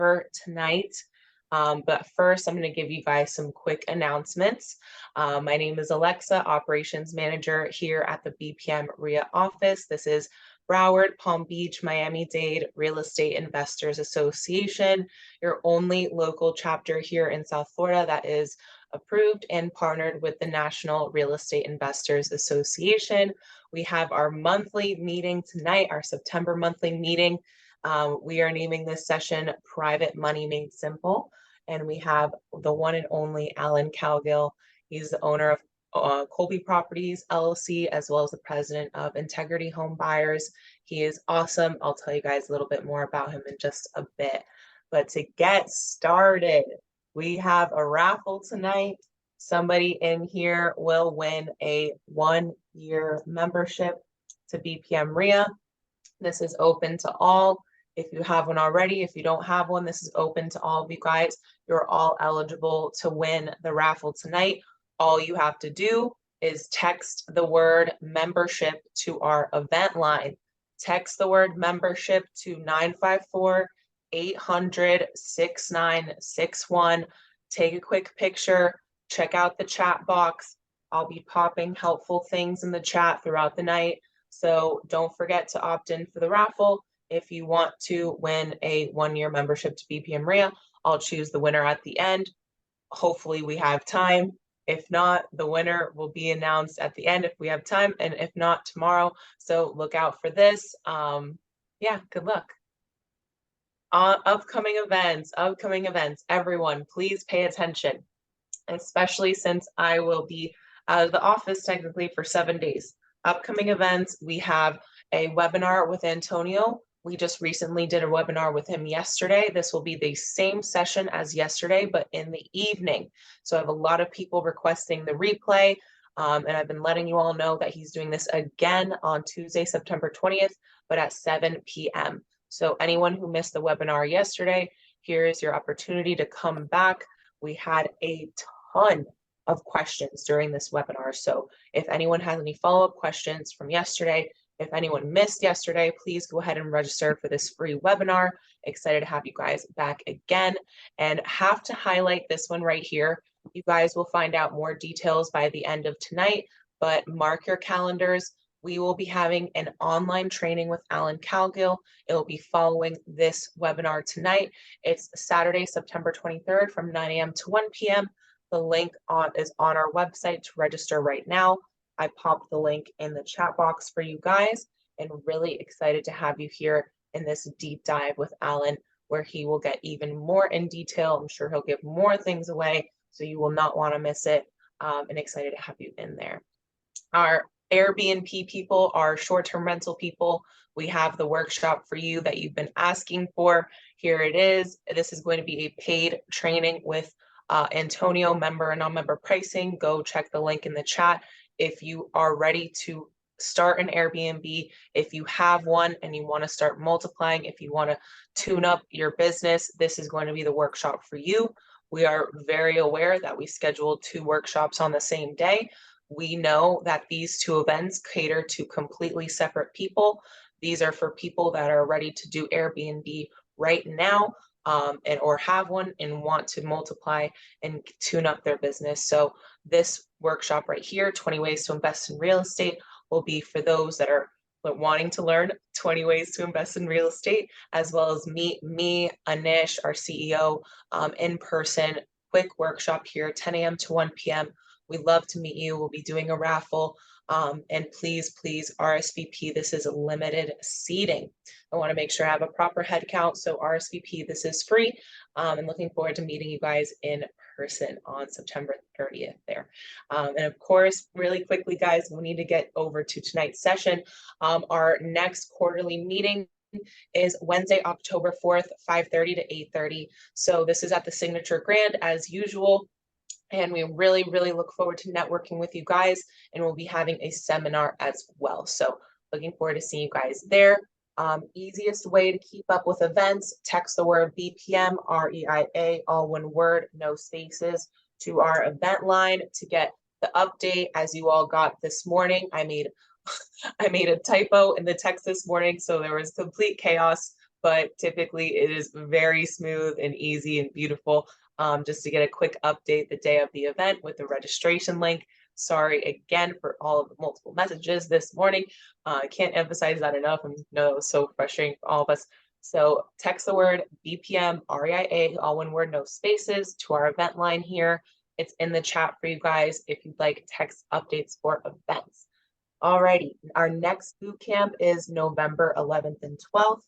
for tonight. But first, I'm going to give you guys some quick announcements. My name is Alexa, Operations Manager here at the BPM RIA office. This is Broward, Palm Beach, Miami-Dade Real Estate Investors Association, your only local chapter here in South Florida that is approved and partnered with the National Real Estate Investors Association. We have our monthly meeting tonight, our September monthly meeting. We are naming this session Private Money Made Simple. And we have the one and only Alan Cowgill. He's the owner of Colby Properties, LLC, as well as the president of Integrity Home Buyers. He is awesome. I'll tell you guys a little bit more about him in just a bit. But to get started, we have a raffle tonight. Somebody in here will win a 1-year membership to BPM RIA. This is open to all. If you have one already, if you don't have one, this is open to all of you guys. You're all eligible to win the raffle tonight. All you have to do is text the word membership to our event line. Text the word membership to 954-800-6961. Take a quick picture. Check out the chat box. I'll be popping helpful things in the chat throughout the night. So don't forget to opt in for the raffle. If you want to win a 1-year membership to BPM RIA, I'll choose the winner at the end. Hopefully we have time. If not, the winner will be announced at the end if we have time, and if not, tomorrow. So look out for this. Yeah, good luck. Upcoming events, everyone, please pay attention, especially since I will be out of the office technically for 7 days. Upcoming events, we have a webinar with Antonio. We just recently did a webinar with him yesterday. This will be the same session as yesterday, but in the evening. So I have a lot of people requesting the replay, and I've been letting you all know that he's doing this again on Tuesday, September 20th, but at 7 p.m. So anyone who missed the webinar yesterday, here is your opportunity to come back. We had a ton of questions during this webinar. So if anyone has any follow-up questions from yesterday, if anyone missed yesterday, please go ahead and register for this free webinar. Excited to have you guys back again, and have to highlight this one right here. You guys will find out more details by the end of tonight, but mark your calendars. We will be having an online training with Alan Cowgill. It will be following this webinar tonight. It's Saturday, September 23rd from 9 a.m. to 1 p.m. The link is on our website to register right now. I popped the link in the chat box for you guys, and really excited to have you here in this deep dive with Alan, where he will get even more in detail. I'm sure he'll give more things away, so you will not want to miss it, and excited to have you in there. Our Airbnb people, our short-term rental people, we have the workshop for you that you've been asking for. Here it is. This is going to be a paid training with Antonio, member and non-member pricing. Go check the link in the chat. If you are ready to start an Airbnb, if you have one and you want to start multiplying, if you want to tune up your business, this is going to be the workshop for you. We are very aware that we scheduled 2 workshops on the same day. We know that these 2 events cater to completely separate people. These are for people that are ready to do Airbnb right now, or have one and want to multiply and tune up their business. So this workshop right here, 20 ways to invest in real estate, will be for those that are wanting to learn 20 ways to invest in real estate, as well as meet me, Anish, our CEO, in person. Quick workshop here, 10 a.m. to 1 p.m. We'd love to meet you. We'll be doing a raffle. And please RSVP. This is limited seating. I want to make sure I have a proper head count. So RSVP, this is free. And looking forward to meeting you guys in person on September 30th there. And of course, really quickly, guys, we need to get over to tonight's session. Our next quarterly meeting is Wednesday, October 4th, 5:30 to 8:30. So this is at the Signature Grand as usual. And we really look forward to networking with you guys, and we'll be having a seminar as well. So looking forward to seeing you guys there. Easiest way to keep up with events, text the word BPM, REIA, all one word, no spaces, to our event line to get the update as you all got this morning. I made a typo in the text this morning, so there was complete chaos. but typically it is very smooth and easy and beautiful. Just to get a quick update the day of the event with the registration link. Sorry again for all of the multiple messages this morning. I can't emphasize that enough. I know it was so frustrating for all of us. So text the word BPM REIA, all one word, no spaces, to our event line here. It's in the chat for you guys if you'd like text updates for events. Alrighty, our next boot camp is November 11th and 12th.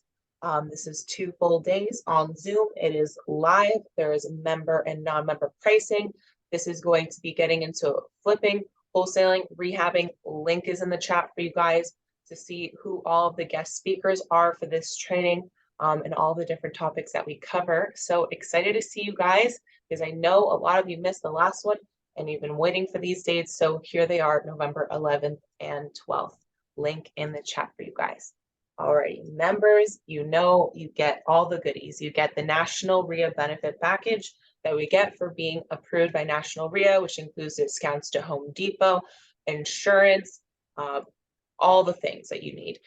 This is 2 full days on Zoom. It is live. There is member and non-member pricing. This is going to be getting into flipping, wholesaling, rehabbing. Link is in the chat for you guys to see who all of the guest speakers are for this training, and all the different topics that we cover. So excited to see you guys, because I know a lot of you missed the last one and you've been waiting for these dates. So here they are, November 11th and 12th. Link in the chat for you guys. Alrighty, members, you know you get all the goodies. You get the National RIA benefit package that we get for being approved by National RIA, which includes discounts to Home Depot, insurance, all the things that you need.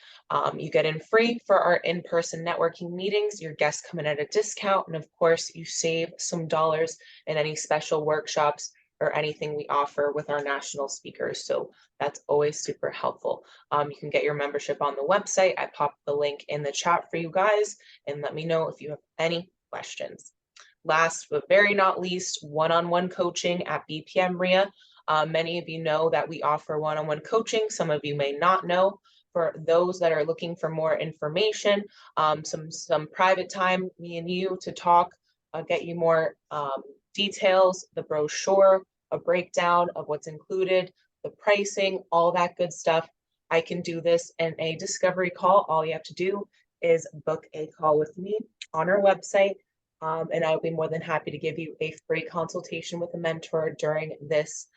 You get in free for our in-person networking meetings. Your guests come in at a discount, and of course you save some dollars in any special workshops or anything we offer with our national speakers. So that's always super helpful. You can get your membership on the website. I popped the link in the chat for you guys, and let me know if you have any questions. Last but very not least, one-on-one coaching at BPM RIA. Many of you know that we offer one-on-one coaching. Some of you may not know. For those that are looking for more information, some private time, me and you to talk, get you more details, the brochure, a breakdown of what's included, the pricing, all that good stuff. I can do this in a discovery call. All you have to do is book a call with me on our website, and I'll be more than happy to give you a free consultation with a mentor during this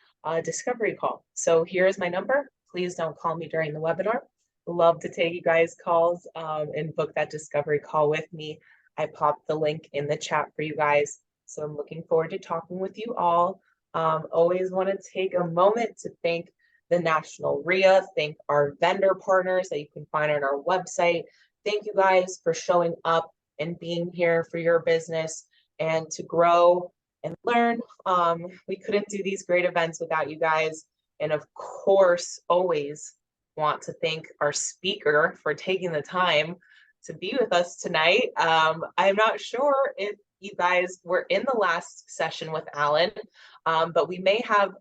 discovery call. So here's my number. Please don't call me during the webinar. Love to take you guys calls and book that discovery call with me. I popped the link in the chat for you guys. So I'm looking forward to talking with you all. Always want to take a moment to thank the National RIA, thank our vendor partners that you can find on our website. Thank you guys for showing up and being here for your business and to grow and learn. We couldn't do these great events without you guys. And of course, always want to thank our speaker for taking the time to be with us tonight. I'm not sure if you guys were in the last session with Alan, but we may have,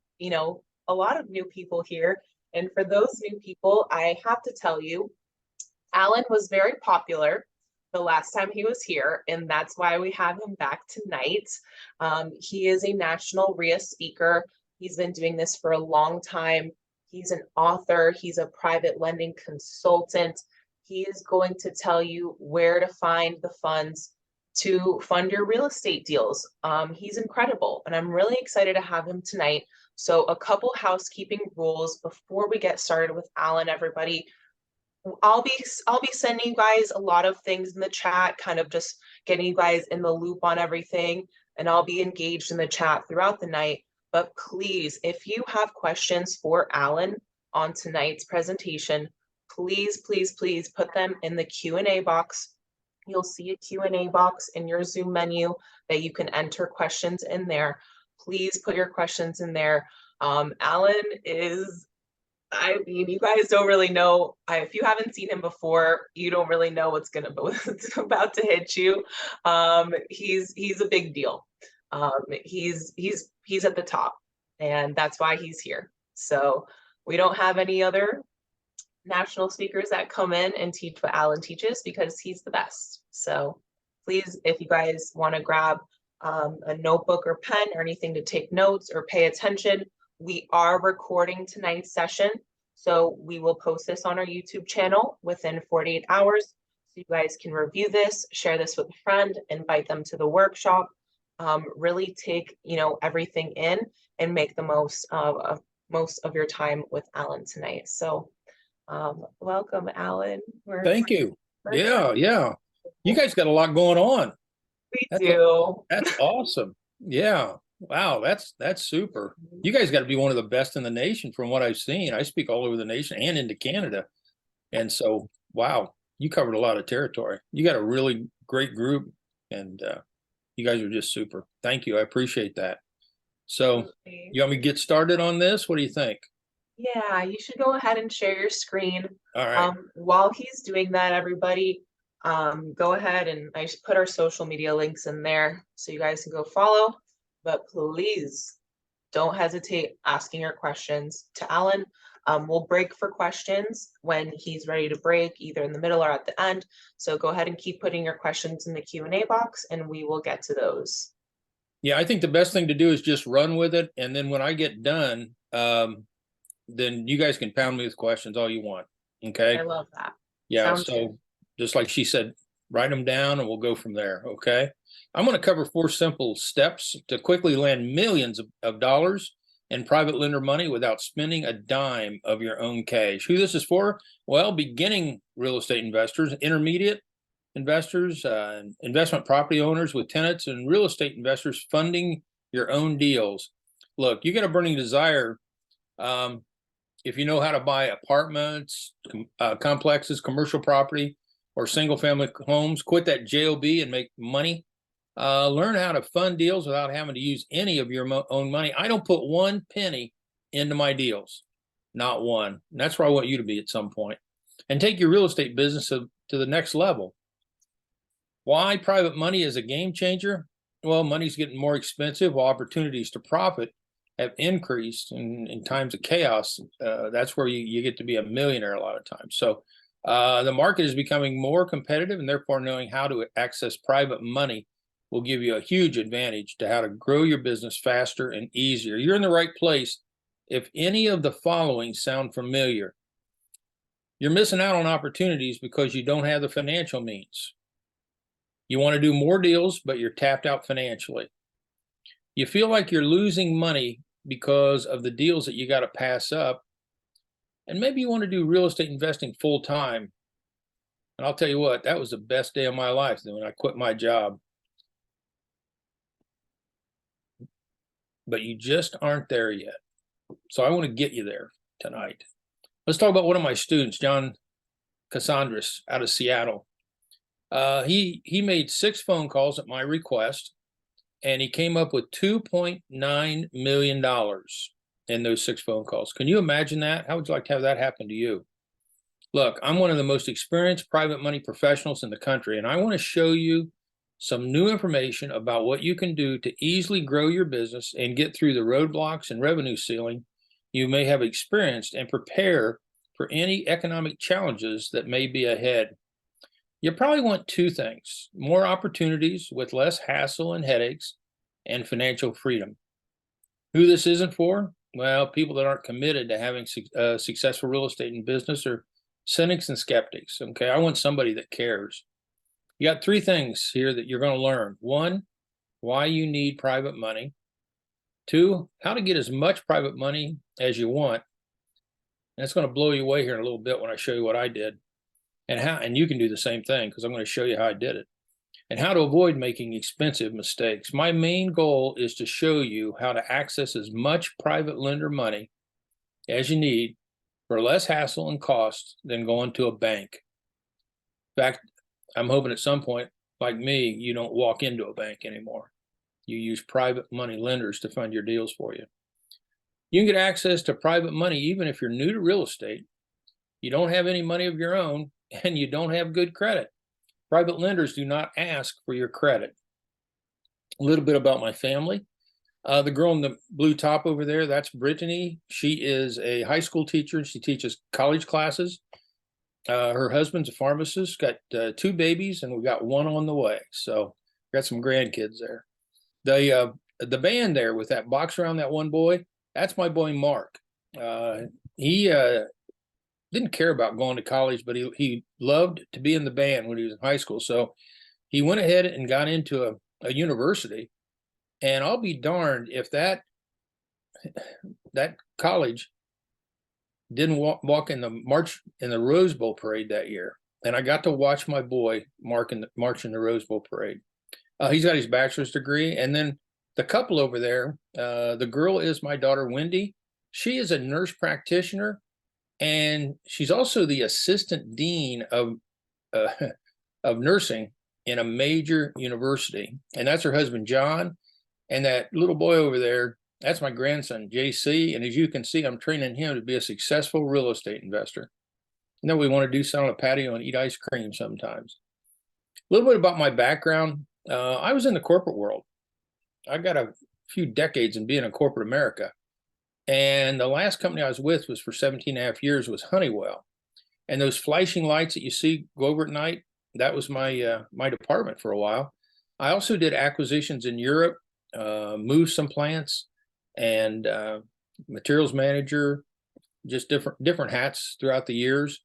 a lot of new people here. And for those new people, I have to tell you, Alan was very popular the last time he was here, and that's why we have him back tonight. He is a national RIA speaker. He's been doing this for a long time. He's an author. He's a private lending consultant. He is going to tell you where to find the funds to fund your real estate deals. He's incredible, and I'm really excited to have him tonight. So a couple housekeeping rules before we get started with Alan, everybody. I'll be sending you guys a lot of things in the chat, kind of just getting you guys in the loop on everything, and I'll be engaged in the chat throughout the night. But please, if you have questions for Alan on tonight's presentation, please put them in the Q&A box. You'll see a Q&A box in your Zoom menu that you can enter questions in there. Please put your questions in there. Alan is, you guys don't really know. If you haven't seen him before, you don't really know what's about to hit you. He's a big deal. He's at the top, and that's why he's here. So we don't have any other national speakers that come in and teach what Alan teaches, because he's the best. So please, if you guys want to grab a notebook or pen or anything to take notes or pay attention, we are recording tonight's session. So we will post this on our YouTube channel within 48 hours. So you guys can review this, share this with a friend, invite them to the workshop. Really take, everything in and make the most of your time with Alan tonight. So welcome, Alan. Thank you. Yeah. You guys got a lot going on. We do. That's awesome. Yeah. Wow. That's super. You guys got to be one of the best in the nation from what I've seen. I speak all over the nation and into Canada. And so, wow. you covered a lot of territory. You got a really great group, and you guys are just super. Thank you. I appreciate that. So you want me to get started on this? What do you think? Yeah, you should go ahead and share your screen. All right. While he's doing that, everybody, go ahead and I just put our social media links in there so you guys can go follow. But please don't hesitate asking your questions to Alan. We'll break for questions when he's ready to break, either in the middle or at the end. So go ahead and keep putting your questions in the Q&A box and we will get to those. Yeah, I think the best thing to do is just run with it. And then when I get done, then you guys can pound me with questions all you want. Okay. I love that. Yeah. Sounds So good. just like she said, write them down and we'll go from there. Okay. I'm going to cover 4 simple steps to quickly land millions of dollars in private lender money without spending a dime of your own cash. Who this is for? Well, beginning real estate investors, intermediate investors, investment property owners with tenants, and real estate investors funding your own deals. Look, you got a burning desire. If you know how to buy apartments, complexes, commercial property, or single family homes, quit that JOB and make money. Learn how to fund deals without having to use any of your own money. I don't put 1 penny into my deals, not one. And that's where I want you to be at some point. And take your real estate business to the next level. Why private money is a game changer? Well, money's getting more expensive while opportunities to profit have increased in times of chaos. That's where you get to be a millionaire a lot of times. So the market is becoming more competitive, and therefore knowing how to access private money will give you a huge advantage to how to grow your business faster and easier. You're in the right place if any of the following sound familiar. You're missing out on opportunities because you don't have the financial means. You want to do more deals, but you're tapped out financially. You feel like you're losing money because of the deals that you got to pass up. And maybe you want to do real estate investing full time. And I'll tell you what, that was the best day of my life when I quit my job. But you just aren't there yet. So I want to get you there tonight. Let's talk about one of my students, John Cassandras out of Seattle. He made 6 phone calls at my request, and he came up with $2.9 million in those 6 phone calls. Can you imagine that? How would you like to have that happen to you? Look, I'm one of the most experienced private money professionals in the country, and I want to show you some new information about what you can do to easily grow your business and get through the roadblocks and revenue ceiling you may have experienced and prepare for any economic challenges that may be ahead. You probably want 2 things: more opportunities with less hassle and headaches, and financial freedom. Who this isn't for? Well, people that aren't committed to having successful real estate and business are cynics and skeptics. Okay, I want somebody that cares. You got 3 things here that you're going to learn. 1, why you need private money. 2, how to get as much private money as you want. And it's going to blow you away here in a little bit when I show you what I did. And you can do the same thing, because I'm going to show you how I did it. And how to avoid making expensive mistakes. My main goal is to show you how to access as much private lender money as you need for less hassle and cost than going to a bank. In fact, I'm hoping at some point, like me, you don't walk into a bank anymore. You use private money lenders to fund your deals for you. You can get access to private money even if you're new to real estate, you don't have any money of your own, and you don't have good credit. Private lenders do not ask for your credit. A little bit about my family. The girl in the blue top over there, that's Brittany. She is a high school teacher, and she teaches college classes. Her husband's a pharmacist, got 2 babies, and we got 1 on the way. So got some grandkids there. The band there with that box around that one boy, that's my boy Mark. He didn't care about going to college, but he loved to be in the band when he was in high school. So he went ahead and got into a university. And I'll be darned if that college didn't walk in the march in the Rose Bowl parade that year. And I got to watch my boy march in the Rose Bowl parade. He's got his bachelor's degree. And then the couple over there, the girl is my daughter, Wendy. She is a nurse practitioner, and she's also the assistant dean of of nursing in a major university. And that's her husband, John. And that little boy over there, that's my grandson, JC. And as you can see, I'm training him to be a successful real estate investor. And then we want to do sit on a patio and eat ice cream sometimes. A little bit about my background. I was in the corporate world. I got a few decades in being in corporate America. And the last company I was with was for 17 and a half years was Honeywell. And those flashing lights that you see go over at night, that was my my department for a while. I also did acquisitions in Europe, moved some plants, and materials manager, just different hats throughout the years.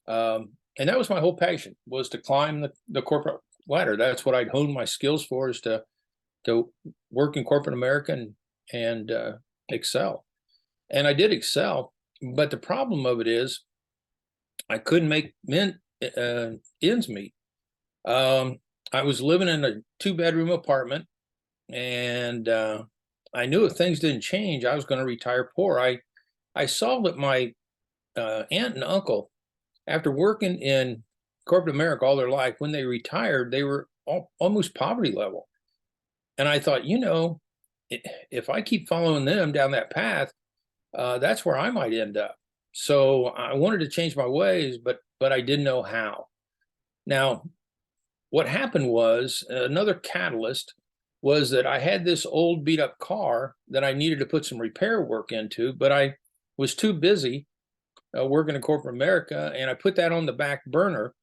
And that was my whole passion, was to climb the corporate ladder. That's what I'd honed my skills for, is to work in corporate America and excel. And I did excel, but the problem of it is I couldn't make ends meet. I was living in a 2-bedroom apartment, and I knew if things didn't change, I was going to retire poor. I saw that my aunt and uncle, after working in corporate America all their life, when they retired, they were almost poverty level. And I thought, you know, if I keep following them down that path, that's where I might end up. So I wanted to change my ways, but I didn't know how. Now, what happened was, another catalyst was that I had this old beat up car that I needed to put some repair work into, but I was too busy working in corporate America, and I put that on the back burner.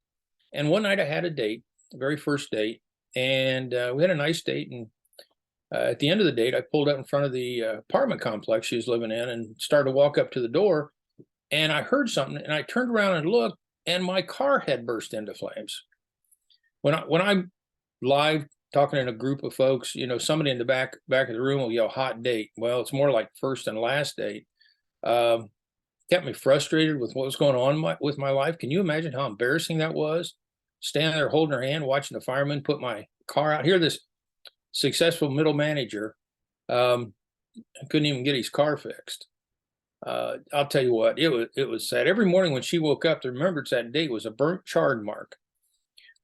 And one night I had a date, the very first date, and we had a nice date. And at the end of the date, I pulled up in front of the apartment complex she was living in and started to walk up to the door. And I heard something, and I turned around and looked, and my car had burst into flames. When I'm live talking in a group of folks, you know, somebody in the back of the room will yell "hot date." Well, it's more like first and last date. Kept me frustrated with what was going on with my life. Can you imagine how embarrassing that was? Standing there holding her hand, watching the fireman put my car out. Here, this successful middle manager couldn't even get his car fixed. I'll tell you what, it was sad. Every morning when she woke up, the remembrance that day was a burnt charred mark.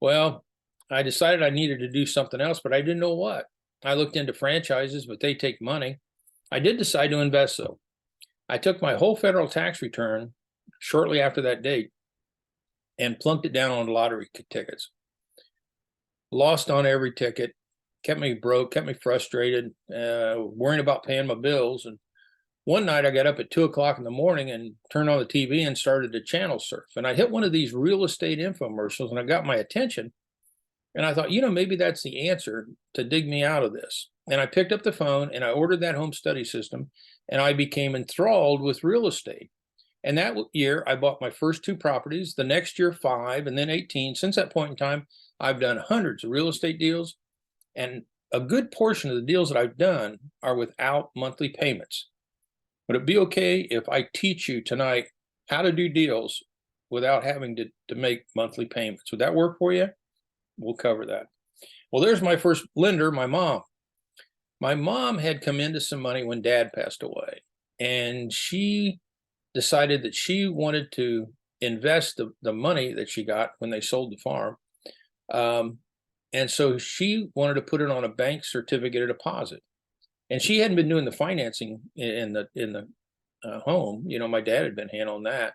Well, I decided I needed to do something else, but I didn't know what. I looked into franchises, but they take money. I did decide to invest, though. I took my whole federal tax return shortly after that date and plunked it down on lottery tickets. Lost on every ticket, kept me broke, kept me frustrated, worrying about paying my bills. And one night I got up at 2 o'clock in the morning and turned on the TV and started to channel surf. And I hit one of these real estate infomercials, and I got my attention. And I thought, you know, maybe that's the answer to dig me out of this. And I picked up the phone and I ordered that home study system, and I became enthralled with real estate. And that year I bought my first 2 properties, the next year 5, and then 18. Since that point in time, I've done hundreds of real estate deals, and a good portion of the deals that I've done are without monthly payments. Would it be okay if I teach you tonight how to do deals without having to make monthly payments? Would that work for you? We'll cover that. Well, there's my first lender, my mom. My mom had come into some money when Dad passed away, and she decided that she wanted to invest the money that she got when they sold the farm. And so she wanted to put it on a bank certificate of deposit. And she hadn't been doing the financing in the home. You know, my dad had been handling that.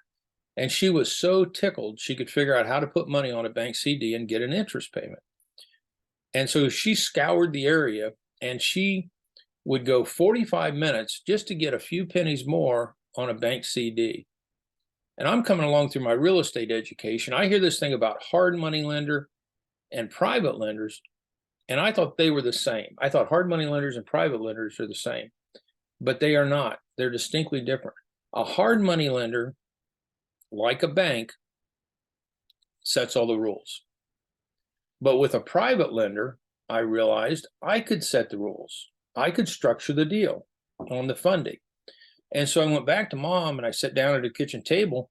And she was so tickled she could figure out how to put money on a bank CD and get an interest payment. And so she scoured the area, and she would go 45 minutes just to get a few pennies more on a bank CD. And I'm coming along through my real estate education. I hear this thing about hard money lender and private lenders, and I thought they were the same. I thought hard money lenders and private lenders are the same, but they are not. They're distinctly different. A hard money lender, like a bank, sets all the rules. But with a private lender, I realized I could set the rules. I could structure the deal on the funding. And so I went back to Mom and I sat down at a kitchen table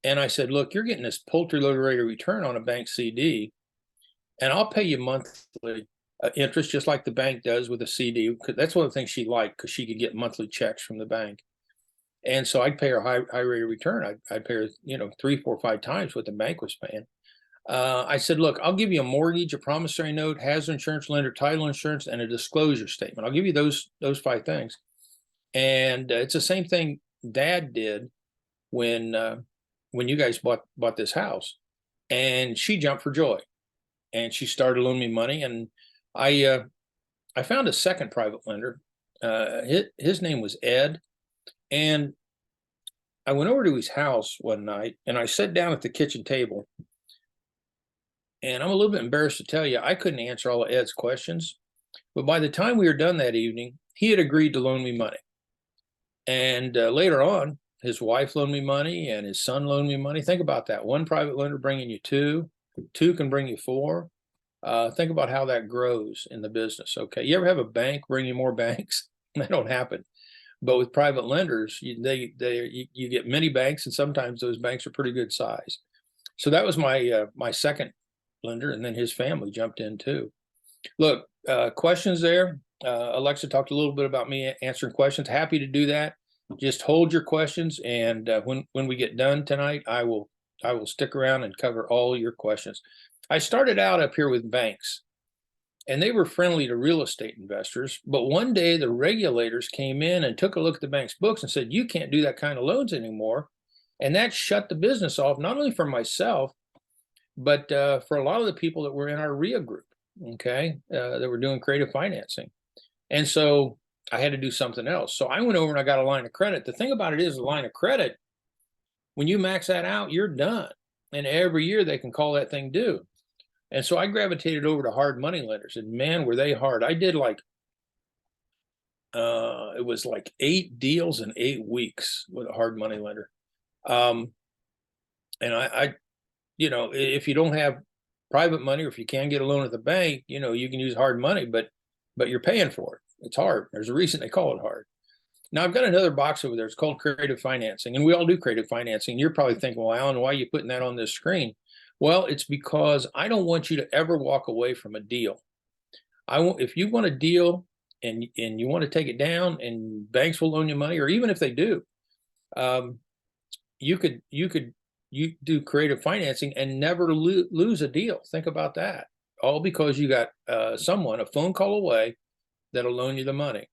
and I said, look, you're getting this poultry load rate of return on a bank CD, and I'll pay you monthly interest just like the bank does with a CD. That's one of the things she liked, because she could get monthly checks from the bank. And so I'd pay her high rate of return. I'd pay her, 3, 4, 5 times what the bank was paying. I said, look, I'll give you a mortgage, a promissory note, hazard insurance lender, title insurance, and a disclosure statement. I'll give you those 5 things. And it's the same thing Dad did when you guys bought this house. And she jumped for joy, and she started loaning me money. And I found a second private lender. His name was Ed, and I went over to his house one night, and I sat down at the kitchen table. And I'm a little bit embarrassed to tell you, I couldn't answer all of Ed's questions. But by the time we were done that evening, he had agreed to loan me money. And later on, his wife loaned me money, and his son loaned me money. Think about that. One private lender bringing you two can bring you four. Think about how that grows in the business. Okay. You ever have a bank bring you more banks? That don't happen. But with private lenders, you get many banks, and sometimes those banks are pretty good size. So that was my second lender, and then his family jumped in too. Look, questions there. Alexa talked a little bit about me answering questions. Happy to do that. Just hold your questions, and when we get done tonight, I will stick around and cover all your questions. I started out up here with banks, and they were friendly to real estate investors. But one day the regulators came in and took a look at the bank's books and said, you can't do that kind of loans anymore. And that shut the business off, not only for myself, but for a lot of the people that were in our RIA group, okay, that were doing creative financing. And so I had to do something else. So I went over and I got a line of credit. The thing about it is, a line of credit, when you max that out, you're done. And every year they can call that thing due. And so I gravitated over to hard money lenders, and man, were they hard. I did like, it was like 8 deals in 8 weeks with a hard money lender. And I if you don't have private money, or if you can't get a loan at the bank, you can use hard money, but you're paying for it. It's hard. There's a reason they call it hard. Now I've got another box over there. It's called creative financing, and we all do creative financing. You're probably thinking, well, Alan, why are you putting that on this screen? Well, it's because I don't want you to ever walk away from a deal. If you want a deal and you want to take it down, and banks will loan you money, or even if they do, you do creative financing and never lose a deal. Think about that. All because you got someone a phone call away that'll loan you the money.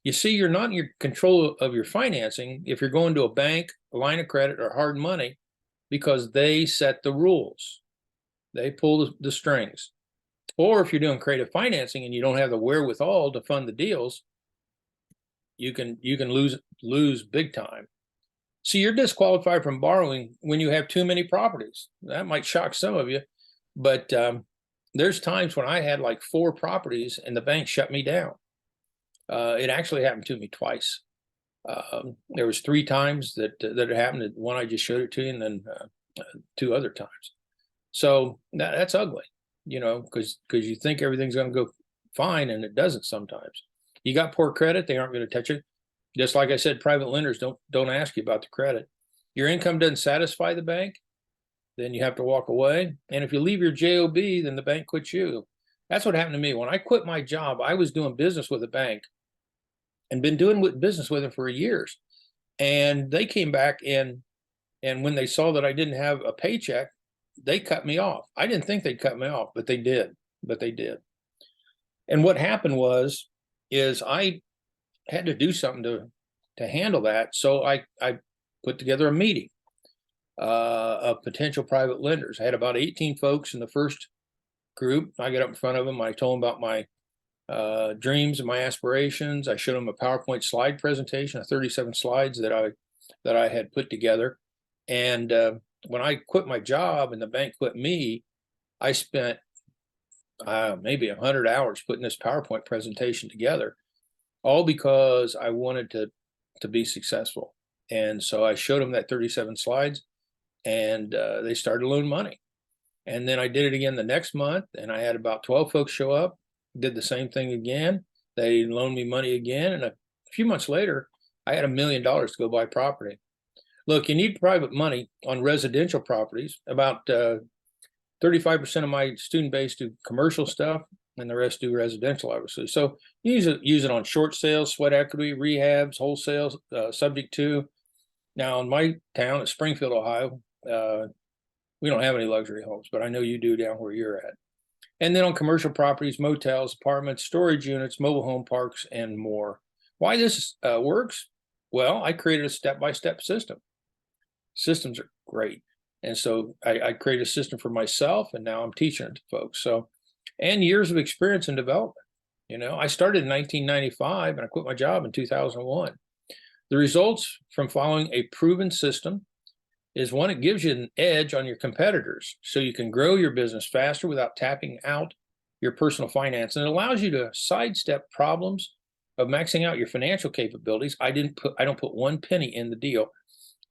You see, you're not in your control of your financing if you're going to a bank, a line of credit, or hard money, because they set the rules. They pull the strings. Or if you're doing creative financing and you don't have the wherewithal to fund the deals, you can lose big time. See, you're disqualified from borrowing when you have too many properties. That might shock some of you, but there's times when I had like 4 properties and the bank shut me down. It actually happened to me twice. There was 3 times that it happened. One I just showed it to you, and then 2 other times. So that's ugly, because you think everything's going to go fine, and it doesn't sometimes. You got poor credit, they aren't going to touch it. Just like I said, private lenders don't ask you about the credit. Your income doesn't satisfy the bank, then you have to walk away. And if you leave your JOB, then the bank quits you. That's what happened to me. When I quit my job, I was doing business with a bank and been doing business with them for years. And they came back and when they saw that I didn't have a paycheck, they cut me off. I didn't think they'd cut me off, but they did. And what happened is I had to do something to handle that. So I put together a meeting of potential private lenders. I had about 18 folks in the first group. I got up in front of them. I told them about my dreams and my aspirations. I showed them a PowerPoint slide presentation of 37 slides that I had put together. And when I quit my job and the bank quit me, I spent maybe 100 hours putting this PowerPoint presentation together, all because I wanted to be successful. And so I showed them that 37 slides, and they started loaning money. And then I did it again the next month, and I had about 12 folks show up, did the same thing again. They loaned me money again. And a few months later, I had $1 million to go buy property. Look, you need private money on residential properties. About 35% of my student base do commercial stuff, and the rest do residential, obviously. So use it on short sales, sweat equity, rehabs, wholesale, subject to. Now in my town at Springfield, Ohio, We don't have any luxury homes, but I know you do down where you're at. And then on commercial properties, motels, apartments, storage units, mobile home parks, and more. Why this works? Well, I created a step-by-step system. Systems are great. And so I created a system for myself, and now I'm teaching it to folks. So, and years of experience in development. You know, I started in 1995 and I quit my job in 2001. The results from following a proven system is one, it gives you an edge on your competitors so you can grow your business faster without tapping out your personal finance. And it allows you to sidestep problems of maxing out your financial capabilities. I don't put one penny in the deal,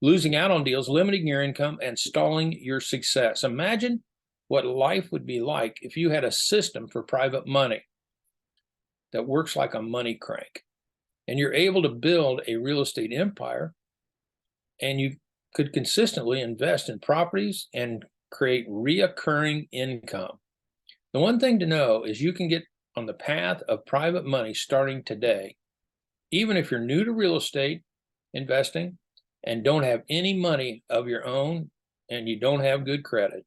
losing out on deals, limiting your income, and stalling your success. Imagine what life would be like if you had a system for private money that works like a money crank, and you're able to build a real estate empire, and you could consistently invest in properties and create reoccurring income. The one thing to know is you can get on the path of private money starting today, even if you're new to real estate investing and don't have any money of your own and you don't have good credit.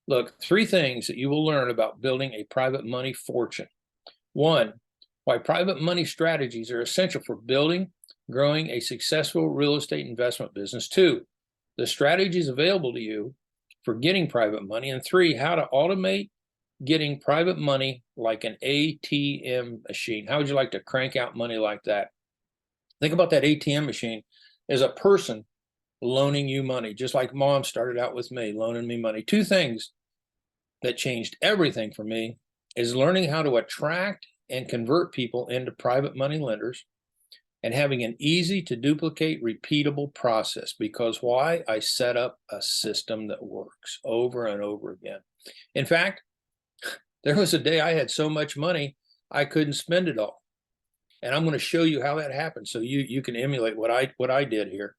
Look, 3 things that you will learn about building a private money fortune. 1, why private money strategies are essential for building, growing a successful real estate investment business. 2, the strategies available to you for getting private money. And 3, how to automate getting private money like an ATM machine. How would you like to crank out money like that? Think about that ATM machine as a person loaning you money, just like mom started out with me, loaning me money. 2 things that changed everything for me is learning how to attract and convert people into private money lenders, and having an easy to duplicate, repeatable process. Because why? I set up a system that works over and over again. In fact, there was a day I had so much money, I couldn't spend it all. And I'm going to show you how that happened so you can emulate what I did here.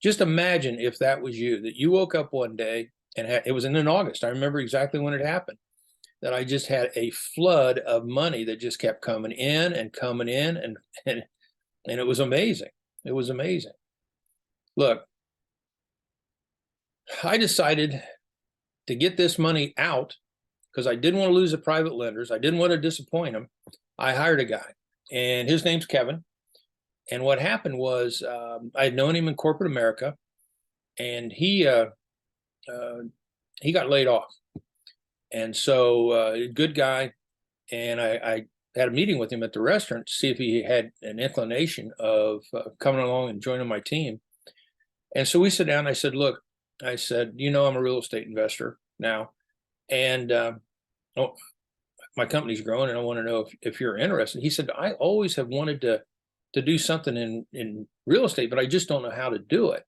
Just imagine if that was you, that you woke up one day and it was in August. I remember exactly when it happened, that I just had a flood of money that just kept coming in and coming in, and it was amazing. It was amazing. Look, I decided to get this money out because I didn't want to lose the private lenders. I didn't want to disappoint them. I hired a guy, and his name's Kevin. And what happened was I had known him in corporate America, and he got laid off. And so good guy. And I had a meeting with him at the restaurant to see if he had an inclination of coming along and joining my team. And so we sat down. I said, look, I said, you know, I'm a real estate investor now, and my company's growing, and I want to know if you're interested. He said, I always have wanted to do something in real estate, but I just don't know how to do it.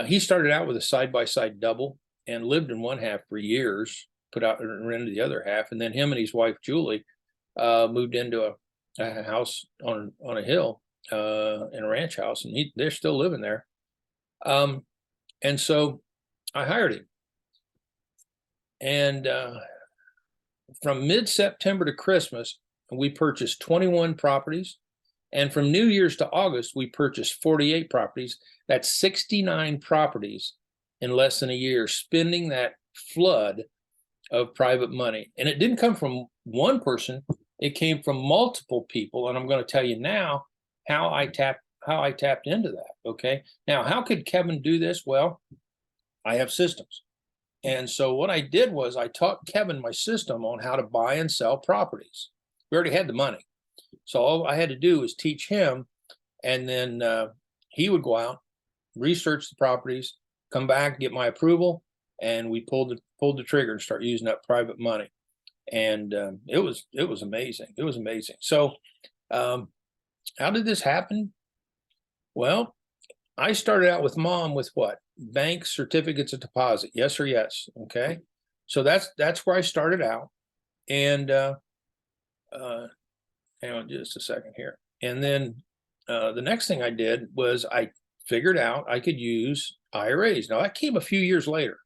He started out with a side-by-side double and lived in one half for years, put out and rented the other half. And then him and his wife, Julie, moved into a house on a hill in a ranch house, and they're still living there. And so I hired him. And from mid-September to Christmas, we purchased 21 properties. And from New Year's to August, we purchased 48 properties. That's 69 properties in less than a year, spending that flood of private money. And it didn't come from one person, it came from multiple people. And I'm going to tell you now how I tapped into that. Okay. Now, how could Kevin do this? Well, I have systems. And so what I did was I taught Kevin my system on how to buy and sell properties. We already had the money. So all I had to do was teach him, and then he would go out, research the properties, come back, get my approval, and we pulled the trigger and start using that private money. And it was amazing. It was amazing. So how did this happen? Well, I started out with mom with what? Bank certificates of deposit. Yes or yes. Okay. So that's where I started out. And hang on just a second here. And then the next thing I did was I figured out I could use IRAs. Now that came a few years later.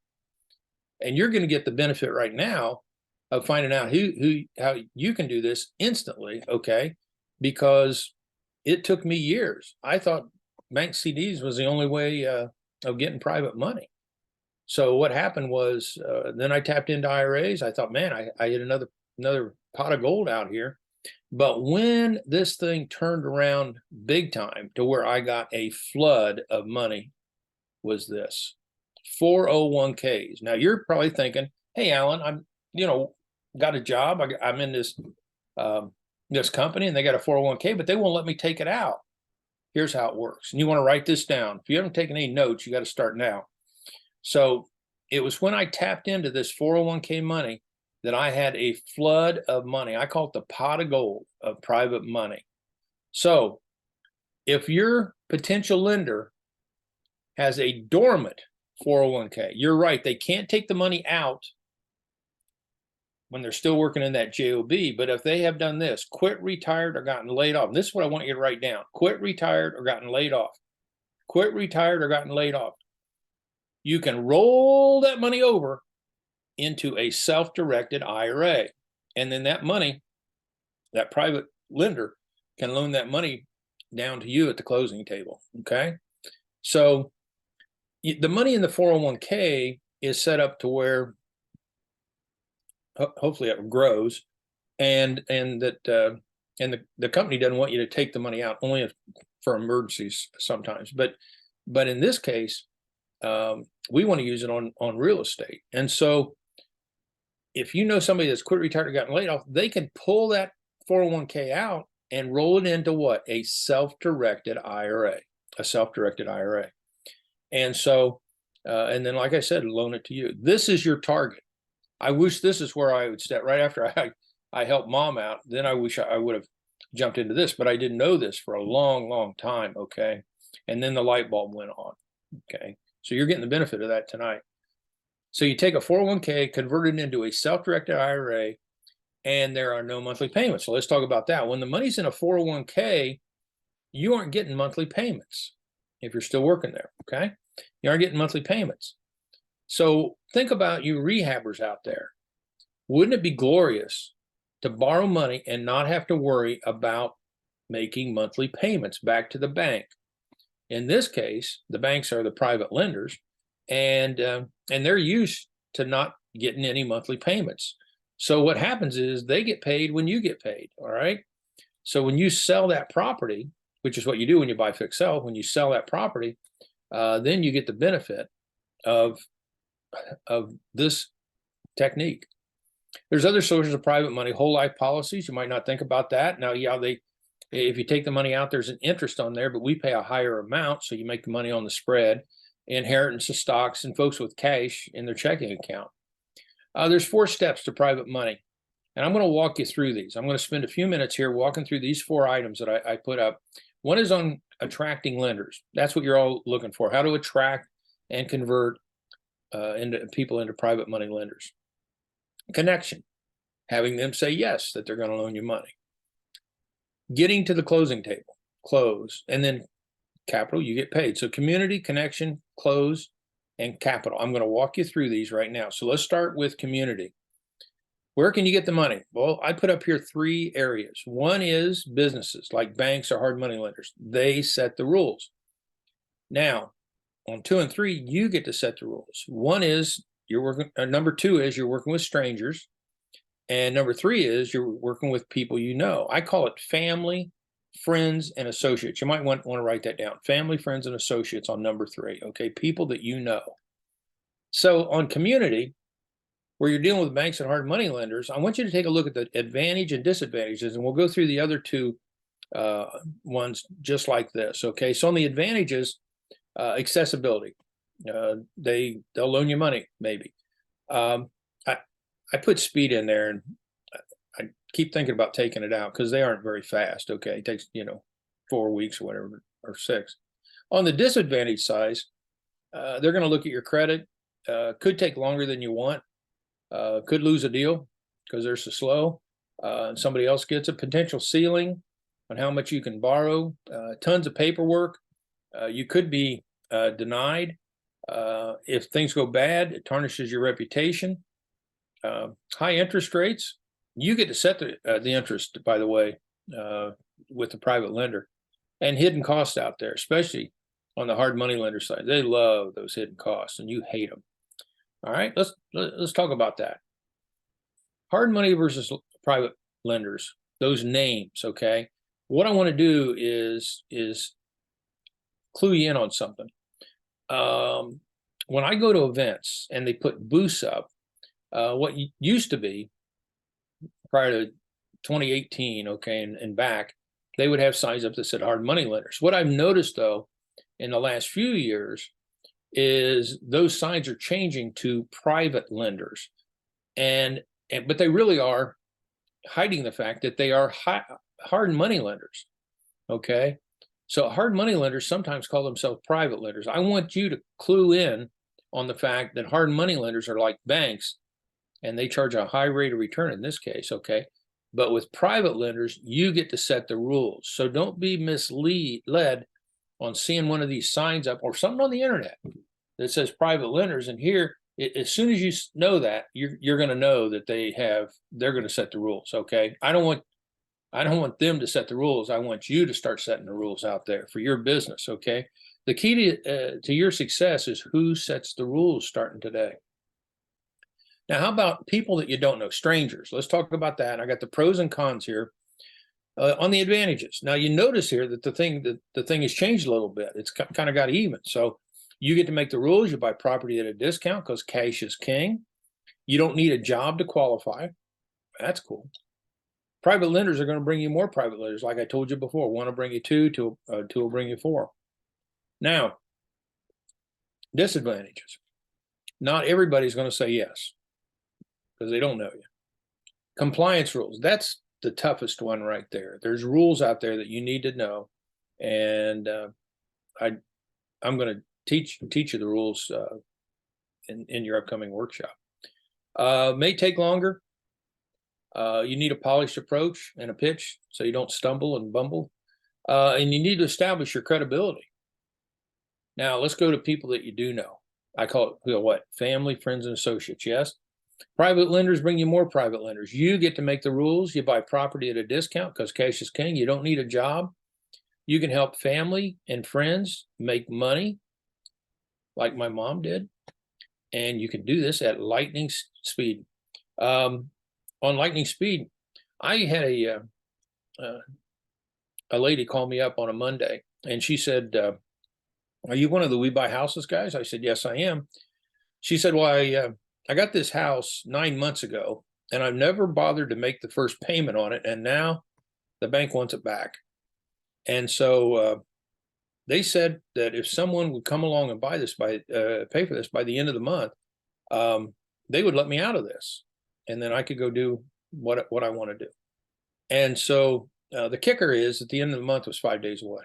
And you're going to get the benefit right now of finding out how you can do this instantly, okay? Because it took me years. I thought bank CDs was the only way of getting private money. So what happened was, then I tapped into IRAs. I thought, man, I hit another pot of gold out here. But when this thing turned around big time to where I got a flood of money, was this 401ks. Now you're probably thinking, hey, Alan, I'm, got a job. I'm in this company and they got a 401k, but they won't let me take it out. Here's how it works. And you want to write this down. If you haven't taken any notes, you got to start now. So it was when I tapped into this 401k money that I had a flood of money. I call it the pot of gold of private money. So if your potential lender has a dormant 401k, you're right, they can't take the money out when they're still working in that job. But if they have done this, quit, retired, or gotten laid off, and this is what I want you to write down: quit, retired, or gotten laid off. Quit, retired, or gotten laid off. You can roll that money over into a self-directed IRA. And then that money, that private lender can loan that money down to you at the closing table. Okay. So the money in the 401k is set up to where hopefully it grows, and the company doesn't want you to take the money out, only for emergencies sometimes. But in this case, we want to use it on real estate. And so if you know somebody that's quit, retired, or gotten laid off, they can pull that 401k out and roll it into what? A self-directed IRA, a self-directed IRA. And so, and then, like I said, loan it to you. This is your target. I wish this is where I would step right after I helped mom out. Then I wish I would have jumped into this, but I didn't know this for a long, long time. Okay. And then the light bulb went on. Okay. So you're getting the benefit of that tonight. So you take a 401k, convert it into a self-directed IRA, and there are no monthly payments. So let's talk about that. When the money's in a 401k, you aren't getting monthly payments if you're still working there. Okay. You aren't getting monthly payments. So think about you rehabbers out there. Wouldn't it be glorious to borrow money and not have to worry about making monthly payments back to the bank? In this case, the banks are the private lenders, and they're used to not getting any monthly payments. So what happens is they get paid when you get paid. All right. So when you sell that property, which is what you do when you buy, fix, sell, when you sell that property, then you get the benefit of this technique. There's other sources of private money, whole life policies. You might not think about that. Now, yeah, if you take the money out, there's an interest on there, but we pay a higher amount, so you make the money on the spread. Inheritance of stocks and folks with cash in their checking account. There's 4 steps to private money, and I'm going to walk you through these. I'm going to spend a few minutes here walking through these 4 items that I put up. One is on attracting lenders. That's what you're all looking for: how to attract and convert people into private money lenders. Connection, having them say yes, that they're going to loan you money. Getting to the closing table, close, and then capital, you get paid. So community, connection, close, and capital. I'm going to walk you through these right now. So let's start with community. Where can you get the money? Well, I put up here 3 areas. One is businesses like banks or hard money lenders. They set the rules. Now, on 2 and 3, you get to set the rules. One is you're working, number 2 is you're working with strangers. And number 3 is you're working with people you know. I call it family, friends, and associates. You might want to write that down. Family, friends, and associates on number 3. Okay, people that you know. So on community, where you're dealing with banks and hard money lenders, I want you to take a look at the advantage and disadvantages, and we'll go through the other 2 ones just like this. Okay, so on the advantages, accessibility. They'll loan you money, maybe. I put speed in there, and I keep thinking about taking it out because they aren't very fast. Okay, it takes 4 weeks or whatever, or 6. On the disadvantage side, they're going to look at your credit. Could take longer than you want. Could lose a deal because they're so slow. And somebody else gets a potential ceiling on how much you can borrow. Tons of paperwork. You could be denied. If things go bad, it tarnishes your reputation. High interest rates. You get to set the interest, by the way, with the private lender. And hidden costs out there, especially on the hard money lender side. They love those hidden costs, and you hate them. All right, let's talk about that. Hard money versus private lenders, those names, okay? What I want to do is clue you in on something. When I go to events and they put booths up, what used to be prior to 2018, okay, and back, they would have signs up that said hard money lenders. What I've noticed though, in the last few years, is those signs are changing to private lenders, but they really are hiding the fact that they are hard money lenders. Okay, so hard money lenders sometimes call themselves private lenders. I want you to clue in on the fact that hard money lenders are like banks, and they charge a high rate of return in this case. Okay, but with private lenders, you get to set the rules. So don't be misled on seeing one of these signs up or something on the internet that says private lenders. And here, as soon as you know that, you're going to know that they're going to set the rules. Okay, I don't want them to set the rules. I want you to start setting the rules out there for your business. Okay, the key to your success is who sets the rules starting today. Now, how about people that you don't know, strangers? Let's talk about that. I got the pros and cons here. On the advantages. Now you notice here that the thing has changed a little bit. It's kind of got even. So you get to make the rules. You buy property at a discount because cash is king. You don't need a job to qualify. That's cool. Private lenders are going to bring you more private lenders. Like I told you before, one will bring you two will bring you four. Now, disadvantages. Not everybody's going to say yes because they don't know you. Compliance rules. That's the toughest one right there. There's rules out there that you need to know, and I'm going to teach you the rules in your upcoming workshop. May take longer. You need a polished approach and a pitch so you don't stumble and bumble, and you need to establish your credibility. Now let's go to people that you do know. I call it what? Family, friends, and associates. Yes. Private lenders bring you more private lenders. You get to make the rules. You buy property at a discount because cash is king. You don't need a job. You can help family and friends make money like my mom did. And you can do this at lightning speed. On lightning speed, I had a lady call me up on a Monday, and she said, are you one of the We Buy Houses guys? I said, yes, I am. She said, well, I got this house 9 months ago, and I've never bothered to make the first payment on it, and now the bank wants it back. And so they said that if someone would come along and pay for this by the end of the month, they would let me out of this, and then I could go do what I want to do. And so the kicker is at the end of the month was 5 days away.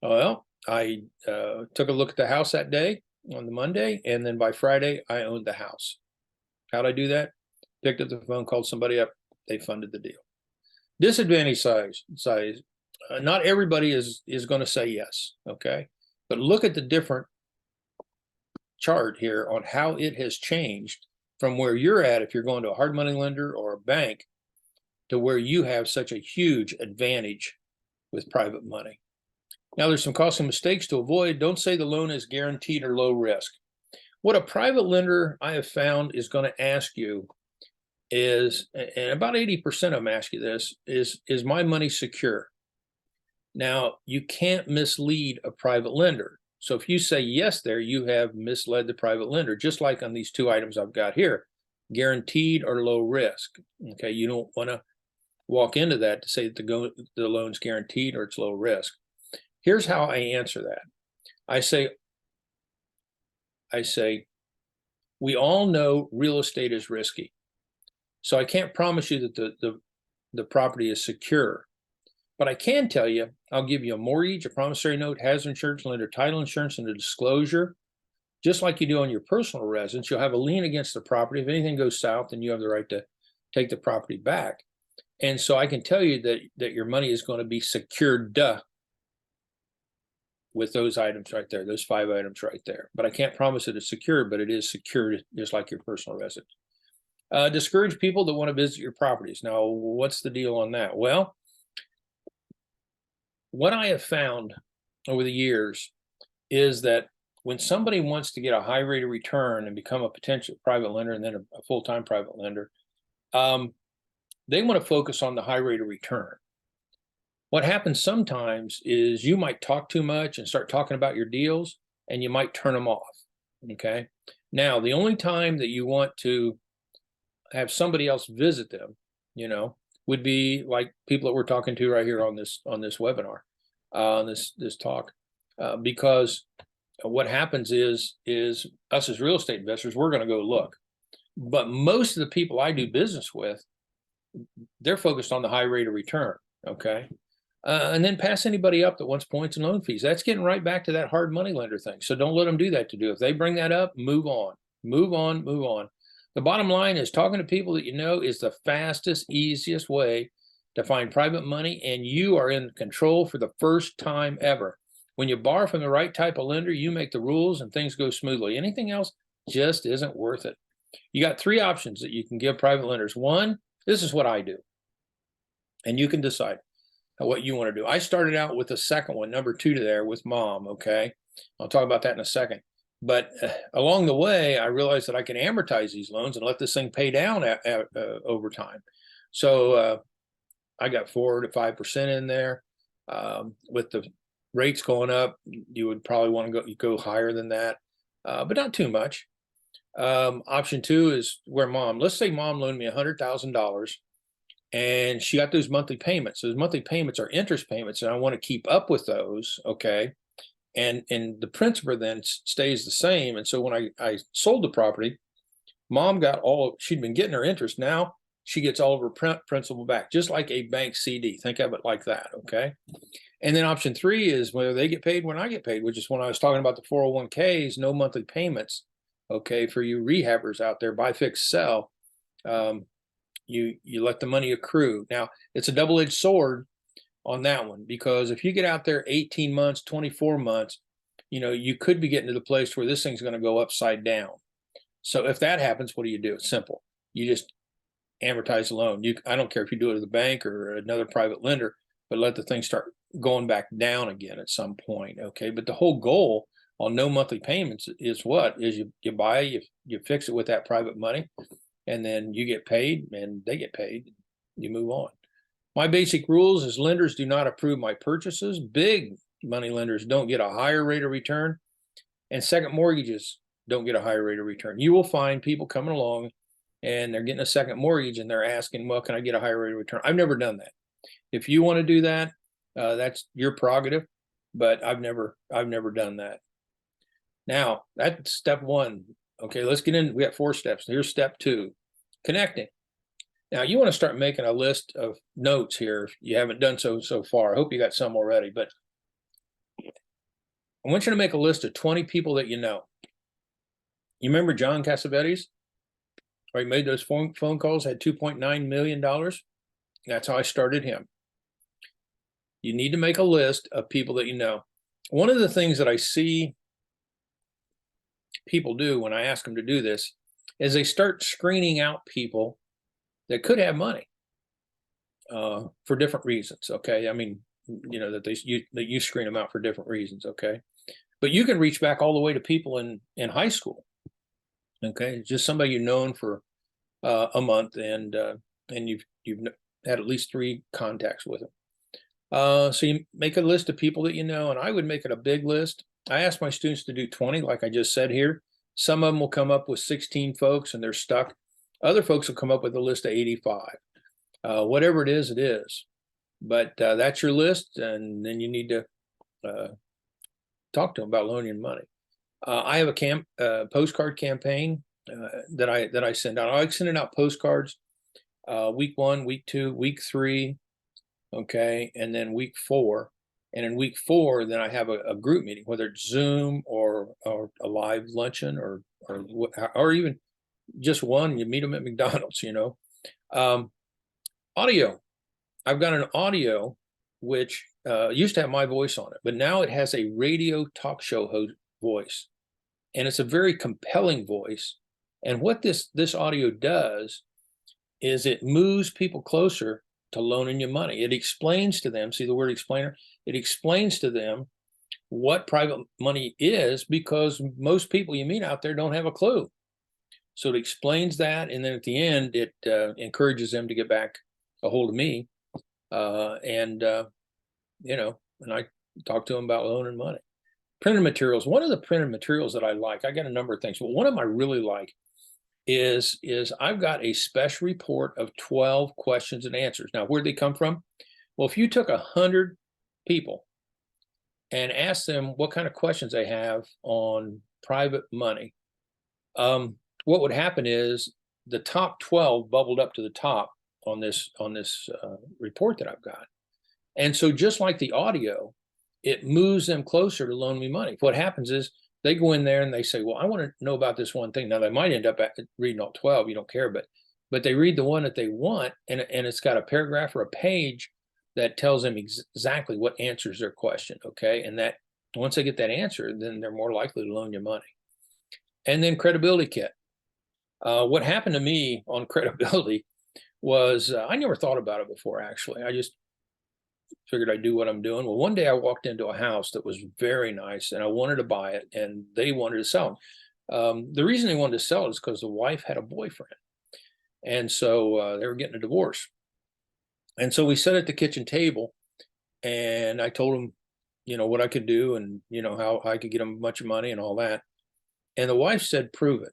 Well, I took a look at the house that day on the Monday, and then by Friday I owned the house. How'd I do that? Picked up the phone, called somebody up, they funded the deal. Disadvantage size. Not everybody is going to say yes, okay? But look at the different chart here on how it has changed from where you're at if you're going to a hard money lender or a bank to where you have such a huge advantage with private money. Now, there's some costly mistakes to avoid. Don't say the loan is guaranteed or low risk. What a private lender I have found is going to ask you is, and about 80% of them ask you this, is my money secure? Now, you can't mislead a private lender. So if you say yes there, you have misled the private lender, just like on these two items I've got here, guaranteed or low risk. Okay, you don't want to walk into that to say that the loan's guaranteed or it's low risk. Here's how I answer that. I say, we all know real estate is risky. So I can't promise you that the property is secure. But I can tell you, I'll give you a mortgage, a promissory note, hazard insurance, lender title insurance, and a disclosure. Just like you do on your personal residence, you'll have a lien against the property. If anything goes south, then you have the right to take the property back. And so I can tell you that your money is going to be secured with those items right there, those 5 items right there. But I can't promise that it's secure, but it is secured just like your personal residence. Discourage people that want to visit your properties. Now, what's the deal on that? Well, what I have found over the years is that when somebody wants to get a high rate of return and become a potential private lender and then a full-time private lender, they want to focus on the high rate of return. What happens sometimes is you might talk too much and start talking about your deals, and you might turn them off. Okay. Now, the only time that you want to have somebody else visit them, would be like people that we're talking to right here on this webinar, this talk, because what happens is us as real estate investors, we're going to go look. But most of the people I do business with, they're focused on the high rate of return. Okay. And then pass anybody up that wants points and loan fees. That's getting right back to that hard money lender thing. So don't let them do that to do. If they bring that up, move on, move on, move on. The bottom line is talking to people that you know is the fastest, easiest way to find private money, and you are in control for the first time ever. When you borrow from the right type of lender, you make the rules and things go smoothly. Anything else just isn't worth it. You got 3 options that you can give private lenders. One, this is what I do, and you can decide what you want to do. I started out with the second one, number 2 there with mom. Okay. I'll talk about that in a second. But along the way, I realized that I can amortize these loans and let this thing pay down over time. So I got 4 to 5% in there. With the rates going up, you would probably want to go higher than that, but not too much. Option 2 is where let's say mom loaned me $100,000. And she got those monthly payments. Those monthly payments are interest payments, and I want to keep up with those. Okay. And the principal then stays the same. And so when I sold the property, mom got she'd been getting her interest. Now she gets all of her principal back, just like a bank CD. Think of it like that. Okay. And then option 3 is whether they get paid when I get paid, which is when I was talking about the 401ks, no monthly payments. Okay. For you rehabbers out there, buy, fix, sell. You let the money accrue. Now, it's a double-edged sword on that one, because if you get out there 18 months, 24 months, you could be getting to the place where this thing's going to go upside down. So if that happens, what do? It's simple. You just amortize the loan. I don't care if you do it at the bank or another private lender, but let the thing start going back down again at some point. Okay. But the whole goal on no monthly payments is you buy, you fix it with that private money, and then you get paid and they get paid, you move on. My basic rules is lenders do not approve my purchases. Big money lenders don't get a higher rate of return, and second mortgages don't get a higher rate of return. You will find people coming along and they're getting a second mortgage and they're asking, well, can I get a higher rate of return? I've never done that. If you want to do that, that's your prerogative, but I've never done that. Now, that's step 1. Okay, let's get in. We got 4 steps. Here's step 2, connecting. Now, you want to start making a list of notes here if you haven't done so far. I hope you got some already, but I want you to make a list of 20 people that you know. You remember John Cassavetes? He made those phone calls, had $2.9 million. That's how I started him. You need to make a list of people that you know. One of the things that I see people do when I ask them to do this is they start screening out people that could have money for different reasons. Okay. I mean, that you screen them out for different reasons. Okay. But you can reach back all the way to people in high school. Okay. Just somebody you've known for a month and you've had at least 3 contacts with them. So you make a list of people that you know, and I would make it a big list. I ask my students to do 20, like I just said here. Some of them will come up with 16 folks and they're stuck. Other folks will come up with a list of 85. Whatever it is. But that's your list, and then you need to talk to them about loaning money. I have a postcard campaign that I send out. I like sending out postcards week 1, week 2, week 3, okay, and then week 4. And in week 4, then I have a group meeting, whether it's Zoom or a live luncheon or even just one. You meet them at McDonald's. Audio. I've got an audio which used to have my voice on it, but now it has a radio talk show host voice, and it's a very compelling voice. And what this audio does is it moves people closer to loaning you money. It explains to them. See the word explainer? It explains to them what private money is, because most people you meet out there don't have a clue. So it explains that, and then at the end, it encourages them to get back a hold of me, and I talk to them about loaning money. Printed materials. One of the printed materials that I like, I got a number of things, but one of them I really like is I've got a special report of 12 questions and answers. Now, where'd they come from? Well, if you took 100 people and asked them what kind of questions they have on private money, what would happen is the top 12 bubbled up to the top on this report that I've got. And so just like the audio, it moves them closer to loan me money. What happens is they go in there and they say, well, I want to know about this one thing. Now they might end up reading all 12, you don't care, but they read the one that they want, and it's got a paragraph or a page that tells them exactly what answers their question. Okay. And that once they get that answer, then they're more likely to loan you money. And then credibility kit. What happened to me on credibility was I never thought about it before, actually. I just figured I'd do what I'm doing. Well, one day I walked into a house that was very nice and I wanted to buy it, and they wanted to sell it. The reason they wanted to sell it is because the wife had a boyfriend. And so they were getting a divorce. And so we sat at the kitchen table and I told them, what I could do and, how I could get them a bunch of money and all that. And the wife said, prove it.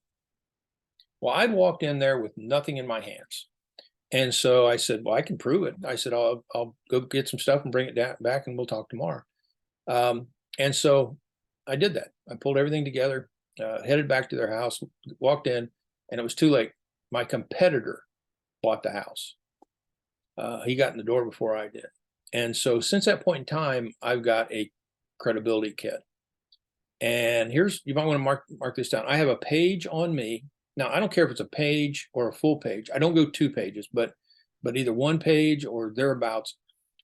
Well, I'd walked in there with nothing in my hands. And so I said, well, I can prove it. I said, I'll go get some stuff and bring it back and we'll talk tomorrow. And so I did that. I pulled everything together, headed back to their house, walked in, and it was too late. My competitor bought the house. He got in the door before I did. And so since that point in time, I've got a credibility kit. And you might want to mark this down. I have a page on me. Now, I don't care if it's a page or a full page. I don't go 2 pages, but either 1 page or thereabouts,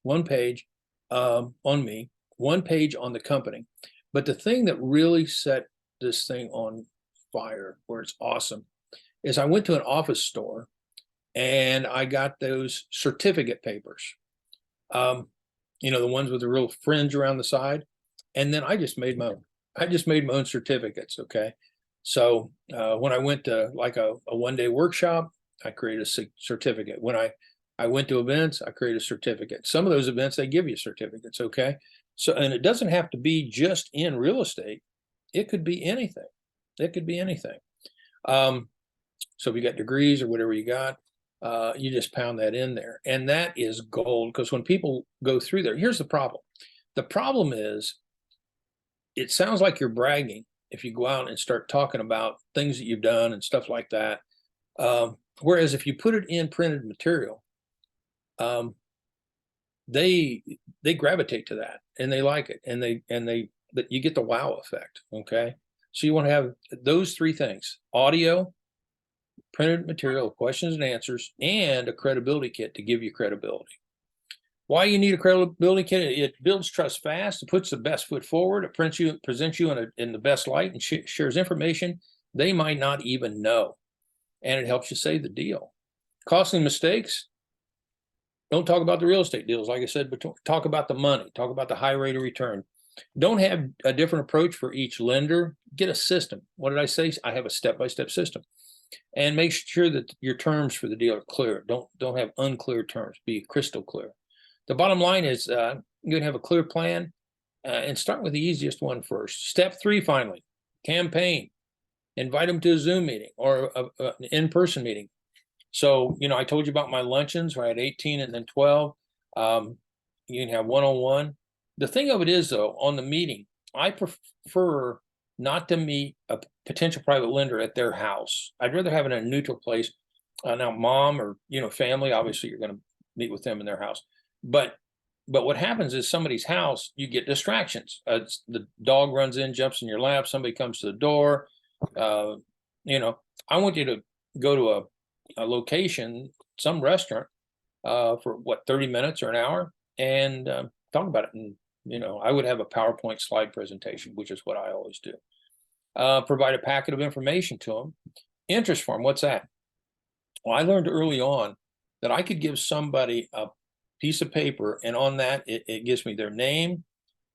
1 page on me, 1 page on the company. But the thing that really set this thing on fire, where it's awesome, is I went to an office store and I got those certificate papers, the ones with the real fringe around the side. And then I just made my own certificates. Okay. So when I went to like a 1-day workshop, I created a certificate. When I went to events, I created a certificate. Some of those events, they give you certificates. Okay. So, and it doesn't have to be just in real estate. It could be anything. It could be anything. So if you got degrees or whatever you got, you just pound that in there. And that is gold, because when people go through there, here's the problem. The problem is, it sounds like you're bragging if you go out and start talking about things that you've done and stuff like that. Whereas if you put it in printed material, they gravitate to that and they like it, and that you get the wow effect. Okay. So you want to have those 3 things: audio, printed material, questions and answers, and a credibility kit to give you credibility. Why you need a credibility kit? It builds trust fast. It puts the best foot forward. It presents you in the best light, and shares information they might not even know. And it helps you save the deal. Costly mistakes. Don't talk about the real estate deals, like I said, but talk about the money. Talk about the high rate of return. Don't have a different approach for each lender. Get a system. What did I say? I have a step-by-step system. And make sure that your terms for the deal are clear. Don't have unclear terms. Be crystal clear. The bottom line is you're going to have a clear plan, and start with the easiest one first. Step 3, finally, campaign. Invite them to a Zoom meeting or an in-person meeting. So, I told you about my luncheons where I had 18 and then 12. You can have one-on-one. The thing of it is, though, on the meeting, I prefer not to meet a potential private lender at their house. I'd rather have it in a neutral place. Now, mom or, family, obviously you're going to meet with them in their house. But what happens is somebody's house, you get distractions. The dog runs in, jumps in your lap. Somebody comes to the door. I want you to go to a location, some restaurant, for 30 minutes or an hour, and talk about it. And I would have a PowerPoint slide presentation, which is what I always do. Provide a packet of information to them. Interest form. What's that? Well, I learned early on that I could give somebody a piece of paper, and on that it gives me their name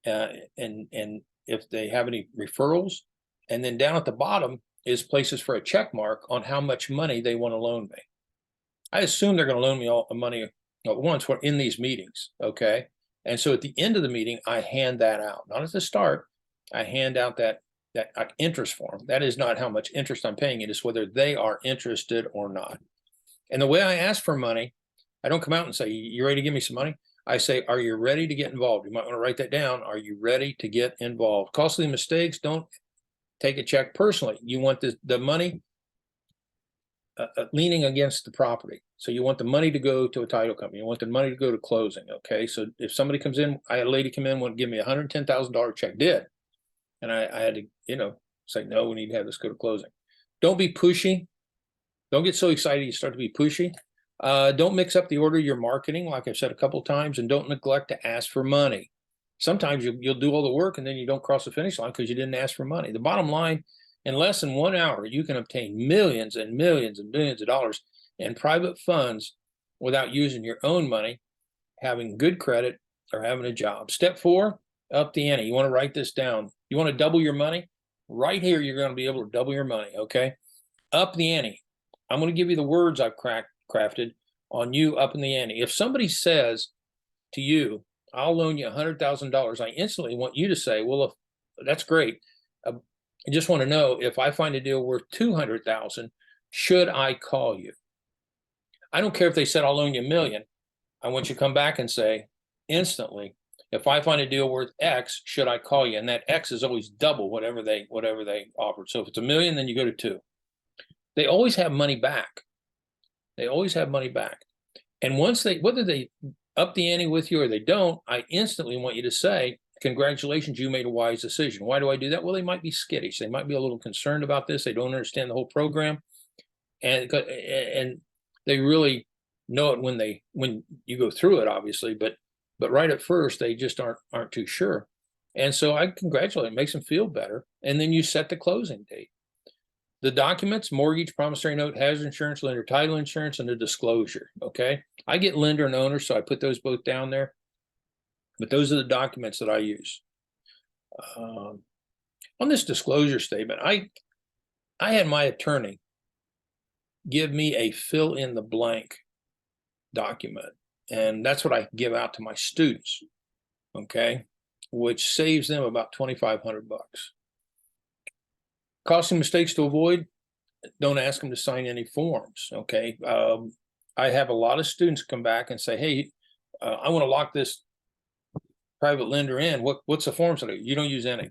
and if they have any referrals. And then down at the bottom is places for a check mark on how much money they want to loan me. I assume they're going to loan me all the money at once when in these meetings, okay? And so at the end of the meeting, I hand that out. Not at the start. I hand out that interest form. That is not how much interest I'm paying. It is whether they are interested or not. And the way I ask for money, I don't come out and say, you ready to give me some money? I say, are you ready to get involved? You might want to write that down. Are you ready to get involved? Costly mistakes, don't take a check personally. You want the money leaning against the property. So you want the money to go to a title company. You want the money to go to closing, okay? So if somebody comes in, I had a lady come in, want to give me $110,000 check, did. And I had to, say, no, we need to have this go to closing. Don't be pushy. Don't get so excited you start to be pushy. Don't mix up the order you're marketing, like I've said a couple of times, and don't neglect to ask for money. Sometimes you'll do all the work and then you don't cross the finish line because you didn't ask for money. The bottom line, in less than 1 hour, you can obtain millions and millions and millions of dollars in private funds without using your own money, having good credit, or having a job. Step 4, up the ante. You want to write this down. You want to double your money? Right here, you're going to be able to double your money, okay? Up the ante. I'm going to give you the words I've crafted on you up in the ante. If somebody says to you, I'll loan you $100,000, I instantly want you to say, well, that's great. I just want to know, if I find a deal worth $200,000, should I call you? I don't care if they said I'll loan you $1 million. I want you to come back and say instantly, if I find a deal worth X, should I call you? And that X is always double whatever they offered. So if it's $1 million, then you go to 2. They always have money back. They always have money back. And once whether they up the ante with you or they don't, I instantly want you to say, congratulations, you made a wise decision. Why do I do that? Well, they might be skittish. They might be a little concerned about this. They don't understand the whole program. And they really know it when you go through it, obviously, but right at first, they just aren't too sure. And so I congratulate them, makes them feel better. And then you set the closing date. The documents: mortgage, promissory note, hazard insurance, lender title insurance, and the disclosure, okay? I get lender and owner, so I put those both down there. But those are the documents that I use. On this disclosure statement, I had my attorney give me a fill-in-the-blank document, and that's what I give out to my students, okay? Which saves them about $2,500. Costly mistakes to avoid: don't ask them to sign any forms, okay? I have a lot of students come back and say, hey, I want to lock this private lender in. What's the forms? You don't use any.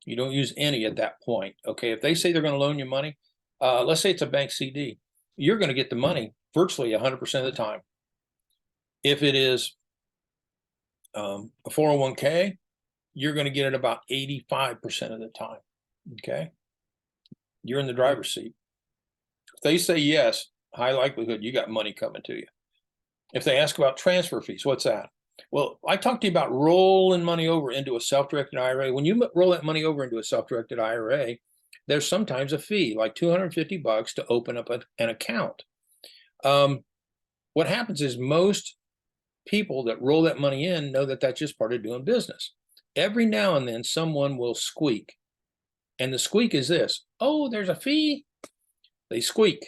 You don't use any at that point, okay? If they say they're going to loan you money, let's say it's a bank CD, you're going to get the money virtually 100% of the time. If it is a 401k, you're going to get it about 85% of the time, okay? You're in the driver's seat. If they say yes, high likelihood you got money coming to you. If they ask about transfer fees, what's that? Well, I talked to you about rolling money over into a self-directed IRA. When you roll that money over into a self-directed IRA, there's sometimes a fee, like $250 to open up an account. What happens is most people that roll that money in know that that's just part of doing business. Every now and then someone will squeak. And the squeak is this: oh, there's a fee. They squeak.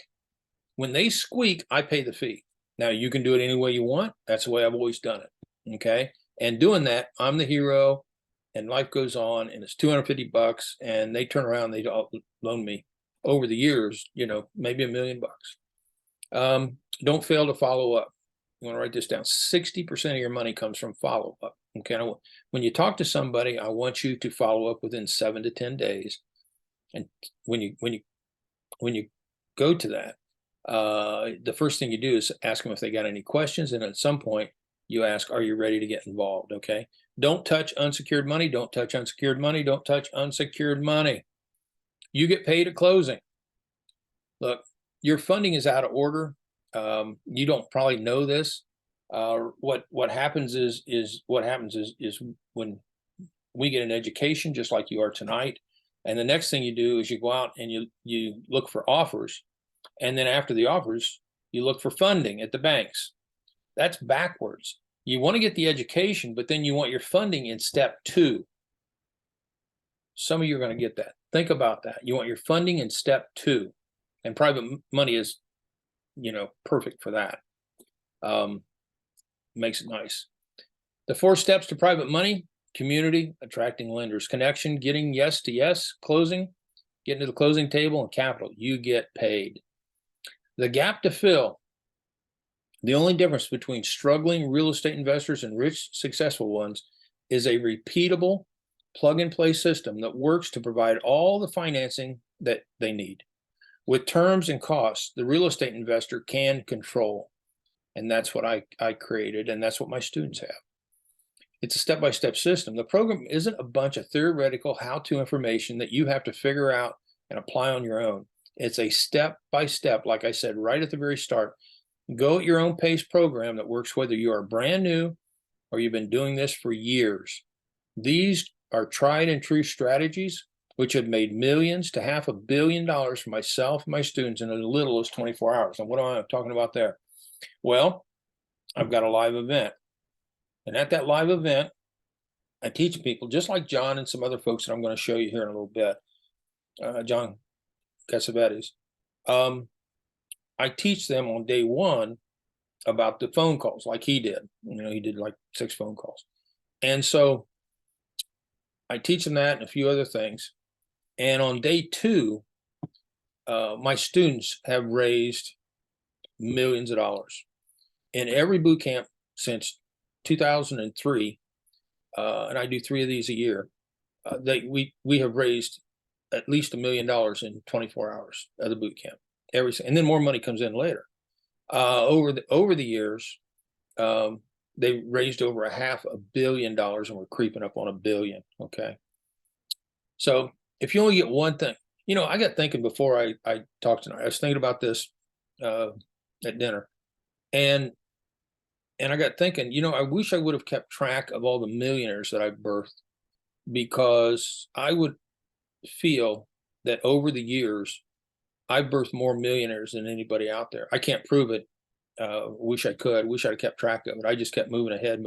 When they squeak, I pay the fee. Now, you can do it any way you want. That's the way I've always done it, okay? And doing that, I'm the hero, and life goes on, and it's $250, and they turn around, they loan me over the years, maybe $1 million. Don't fail to follow up. You want to write this down. 60% of your money comes from follow-up, okay? When you talk to somebody, I want you to follow up within 7 to 10 days. And when you go to that, the first thing you do is ask them if they got any questions, and at some point you ask, are you ready to get involved? Okay. Don't touch unsecured money. Don't touch unsecured money. Don't touch unsecured money. You get paid at closing. Look, your funding is out of order. You don't probably know this. What happens is when we get an education, just like you are tonight, and the next thing you do is you go out and you look for offers. And then after the offers, you look for funding at the banks. That's backwards. You want to get the education, but then you want your funding in step 2. Some of you are going to get that. Think about that. You want your funding in step 2, and private money is, perfect for that. Makes it nice. The 4 steps to private money: community, attracting lenders, connection, getting yes to yes, closing, getting to the closing table, and capital. You get paid. The gap to fill. The only difference between struggling real estate investors and rich, successful ones is a repeatable plug-and-play system that works to provide all the financing that they need, with terms and costs the real estate investor can control. And that's what I created, and that's what my students have. It's a step-by-step system. The program isn't a bunch of theoretical how-to information that you have to figure out and apply on your own. It's a step-by-step, like I said right at the very start, go at your own pace program that works whether you are brand new or you've been doing this for years. These are tried and true strategies which have made millions to $500 million for myself and my students in as little as 24 hours. And what am I talking about there? Well, I've got a live event. And at that live event, I teach people just like John and some other folks that I'm going to show you here in a little bit. John Cassavetes. I teach them on day 1 about the phone calls like he did. He did like 6 phone calls. And so I teach them that and a few other things. And on day 2, my students have raised millions of dollars. In every boot camp since 2003, and I do 3 of these a year, we have raised at least $1 million in 24 hours of the boot camp. And then more money comes in later. Over the years, they raised over $500 million, and we're creeping up on $1 billion. Okay. So if you only get one thing, I got thinking before I talked tonight. I was thinking about this at dinner, and I got thinking, I wish I would have kept track of all the millionaires that I birthed, because I would feel that over the years, I've birthed more millionaires than anybody out there. I can't prove it. Wish I could. Wish I'd kept track of it. I just kept moving ahead.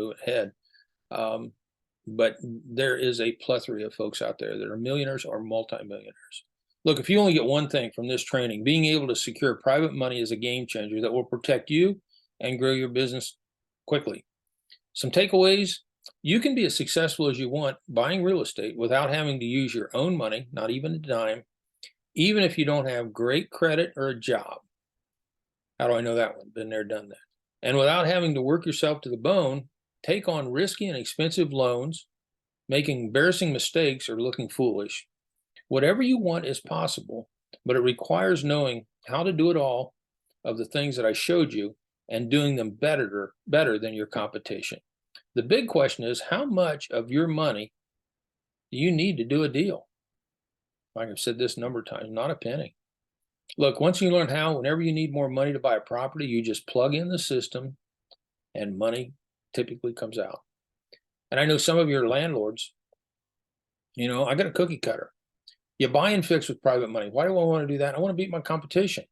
But there is a plethora of folks out there that are millionaires or multimillionaires. Look, if you only get one thing from this training, being able to secure private money is a game changer that will protect you and grow your business quickly. Some takeaways: you can be as successful as you want buying real estate without having to use your own money, not even a dime, even if you don't have great credit or a job. How do I know that one? Been there, done that. And without having to work yourself to the bone, take on risky and expensive loans, making embarrassing mistakes, or looking foolish. Whatever you want is possible, but it requires knowing how to do it all of the things that I showed you and doing them better than your competition. The big question is, how much of your money do you need to do a deal? Like I've said this a number of times, not a penny. Look, once you learn how, whenever you need more money to buy a property, you just plug in the system and money typically comes out. And I know some of your landlords, I got a cookie cutter. You buy and fix with private money. Why do I want to do that? I want to beat my competition.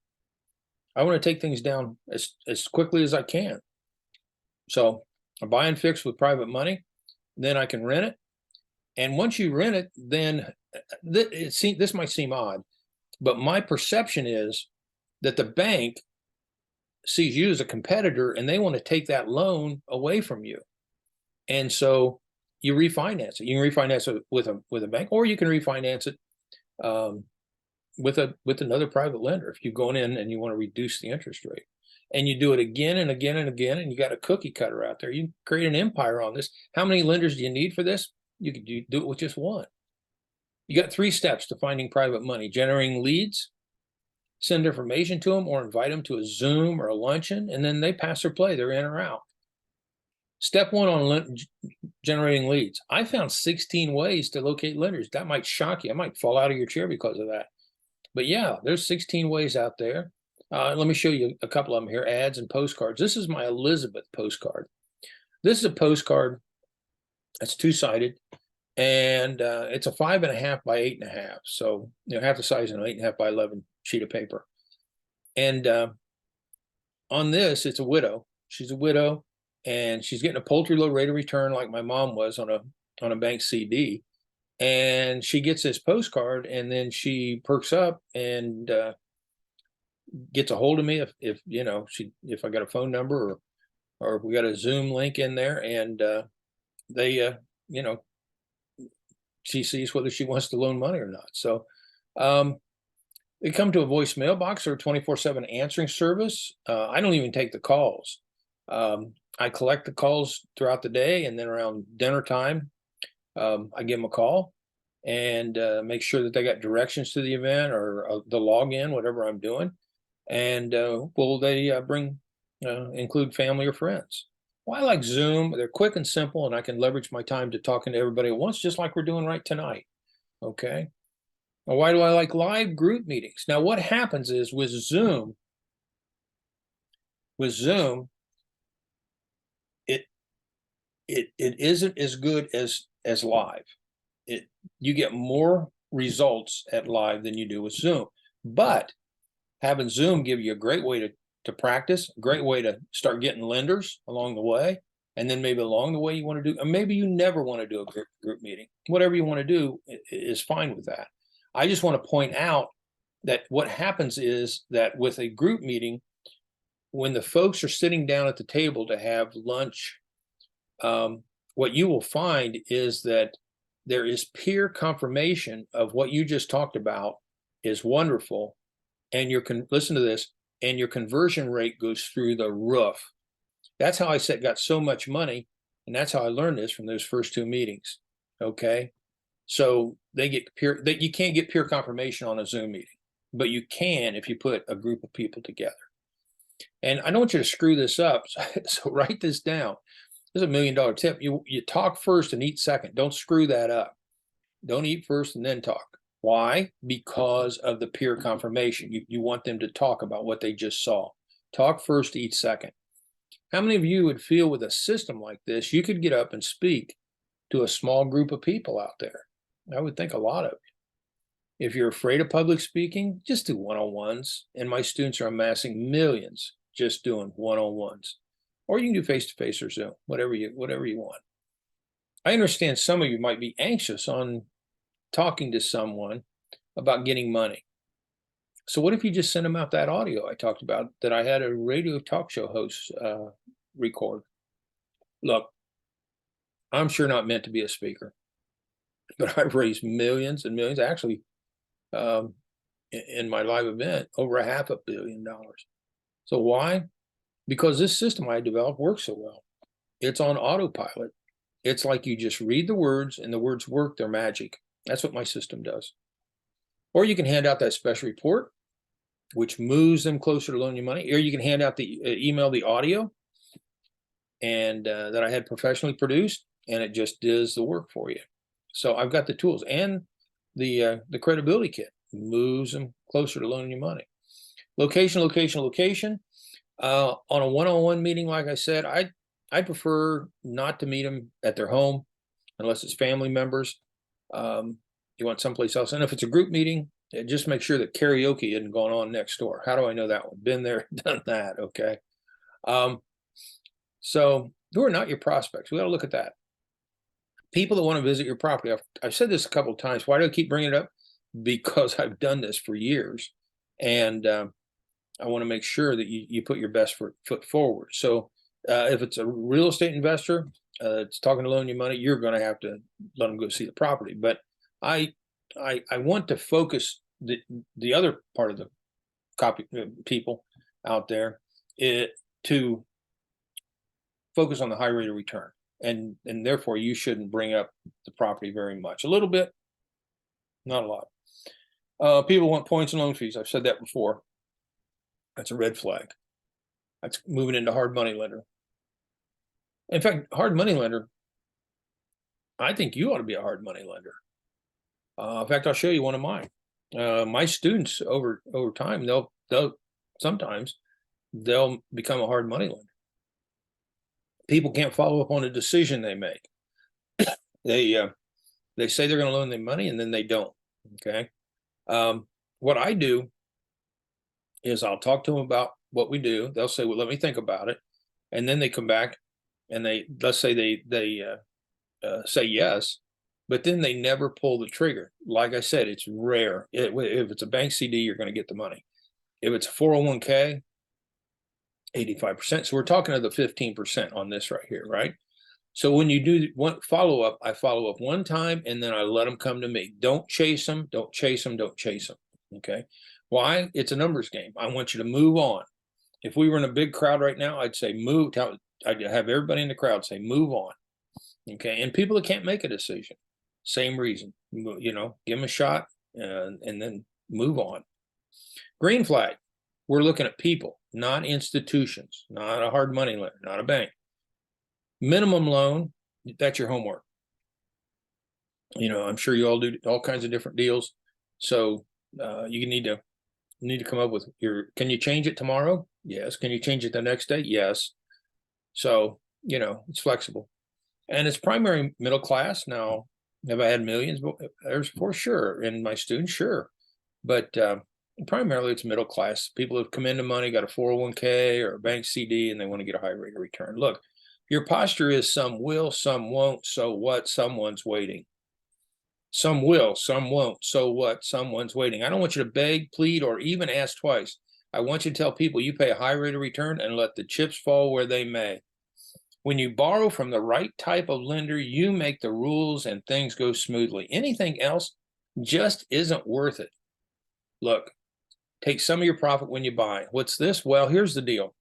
I want to take things down as quickly as I can. So I buy and fix with private money, then I can rent it. And once you rent it, then this might seem odd, but my perception is that the bank sees you as a competitor and they want to take that loan away from you. And so you refinance it. You can refinance it with a bank, or you can refinance it with another private lender if you're going in and you want to reduce the interest rate. And you do it again and again and again, and you got a cookie cutter out there. You create an empire on this. How many lenders do you need for this? You could do it with just one. You got 3 steps to finding private money: generating leads, send information to them, or invite them to a Zoom or a luncheon, and then they pass or play. They're in or out. Step 1 on generating leads. I found 16 ways to locate lenders. That might shock you. I might fall out of your chair because of that. But yeah, there's 16 ways out there. Let me show you a couple of them here: ads and postcards. This is my Elizabeth postcard. This is a postcard that's 2-sided, and it's a 5.5 by 8.5. So, half the size of an 8.5 by 11 sheet of paper. And on this, it's a widow. She's a widow, and she's getting a poultry low rate of return like my mom was on a bank CD. and she gets this postcard, and then she perks up and gets a hold of me if you know if I got a phone number or if we got a Zoom link in there, and they you know she sees whether she wants to loan money or not. So they come to a voicemail box or 24/7 answering service. I don't even take the calls. I collect the calls throughout the day, and then around dinner time, I give them a call and make sure that they got directions to the event or the login, whatever I'm doing. And will they include family or friends? Well, I like Zoom. They're quick and simple, and I can leverage my time to talking to everybody at once, just like we're doing right tonight. Okay. Now, why do I like live group meetings? Now, what happens is with Zoom, it isn't as good as live. You get more results at live than you do with Zoom. But having Zoom give you a great way to practice, a great way to start getting lenders along the way. And then maybe along the way you want to do, or maybe you never want to do a group meeting. Whatever you want to do is fine with that. I just want to point out that what happens is that with a group meeting, when the folks are sitting down at the table to have lunch, what you will find is that there is peer confirmation of what you just talked about is wonderful. And listen to this, and your conversion rate goes through the roof. That's how I got so much money. And that's how I learned this from those first 2 meetings. Okay. So they get you can't get peer confirmation on a Zoom meeting, but you can if you put a group of people together. And I don't want you to screw this up. So write this down. This is $1 million tip. You talk first and eat second. Don't screw that up. Don't eat first and then talk. Why? Because of the peer confirmation. You want them to talk about what they just saw. Talk first, eat second. How many of you would feel with a system like this, you could get up and speak to a small group of people out there? I would think a lot of you. If you're afraid of public speaking, just do one-on-ones. And my students are amassing millions just doing one-on-ones. Or you can do face-to-face or Zoom, whatever you want. I understand some of you might be anxious on talking to someone about getting money. So what if you just send them out that audio I talked about that I had a radio talk show host record? Look, I'm sure not meant to be a speaker, but I've raised millions and millions. Actually, in my live event, over $500 million. So why? Because this system I developed works so well. It's on autopilot. It's like you just read the words and the words work, they're magic. That's what my system does. Or you can hand out that special report, which moves them closer to loaning you money. Or you can hand out the email, the audio, and that I had professionally produced, and it just does the work for you. So I've got the tools, and the credibility kit moves them closer to loaning you money. Location. On a one-on-one meeting, like I said, I prefer not to meet them at their home unless it's family members. You want someplace else. And if it's a group meeting, just make sure that karaoke isn't going on next door. How do I know that one? Been there, done that. Okay. So who are not your prospects? We got to look at that. People that want to visit your property. I've said this a couple of times. Why do I keep bringing it up? Because I've done this for years. And I want to make sure that you put your best foot forward. So if it's a real estate investor that's talking to loan you money, you're going to have to let them go see the property. But I want to focus the other part of the people out there to focus on the high rate of return, and therefore you shouldn't bring up the property very much. A little bit, not a lot. People want points and loan fees. I've said that before. That's a red flag. That's moving into hard money lender. In fact, hard money lender, I think you ought to be a hard money lender. In fact, I'll show you one of mine. My students over time, they'll sometimes become a hard money lender. People can't follow up on a decision they make. They say they're going to loan them money and then they don't. Okay. What I do is I'll talk to them about what we do. They'll say, well, let me think about it. And then they come back and let's say they say yes. but then they never pull the trigger. Like I said, it's rare. If it's a bank CD, you're going to get the money. If it's a 401k, 85%. So we're talking to the 15% on this right here, right? So when you do one follow up, I follow up one time and then I let them come to me. Don't chase them, don't chase them, don't chase them. Okay. Why? It's a numbers game. I want you to move on. If we were in a big crowd right now, I'd say move. I'd have everybody in the crowd say move on. Okay. And people that can't make a decision, same reason, you know, give them a shot and then move on. Green flag. We're looking at people, not institutions, not a hard money lender, not a bank. Minimum loan, that's your homework. You know, I'm sure you all do all kinds of different deals. So you need to come up with can you change it tomorrow? Yes. Can you change it the next day? Yes. So, you know, it's flexible. And it's primary middle class. Now, have I had millions? There's for sure. And my students, sure. But primarily it's middle class. People who've come into money, got a 401k or a bank CD, and they want to get a high rate of return. Look, your posture is some will, some won't. So what? Someone's waiting. Some will, some won't. So what? Someone's waiting. I don't want you to beg, plead, or even ask twice. I want you to tell people you pay a high rate of return and let the chips fall where they may. When you borrow from the right type of lender, you make the rules and things go smoothly. Anything else just isn't worth it. Look, take some of your profit when you buy. What's this? Well, here's the deal.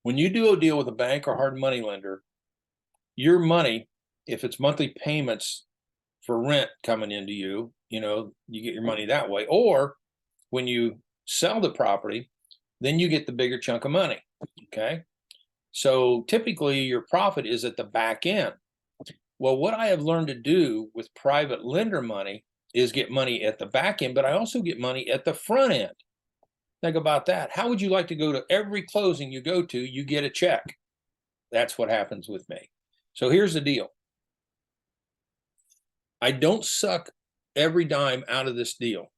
When you do a deal with a bank or hard money lender, your money, if it's monthly payments for rent coming into you, you know, you get your money that way. Or when you sell the property, then you get the bigger chunk of money. Okay. So typically your profit is at the back end. Well, what I have learned to do with private lender money is get money at the back end, but I also get money at the front end. Think about that. How would you like to go to every closing you go to, you get a check? That's what happens with me. So here's the deal. I don't suck every dime out of this deal,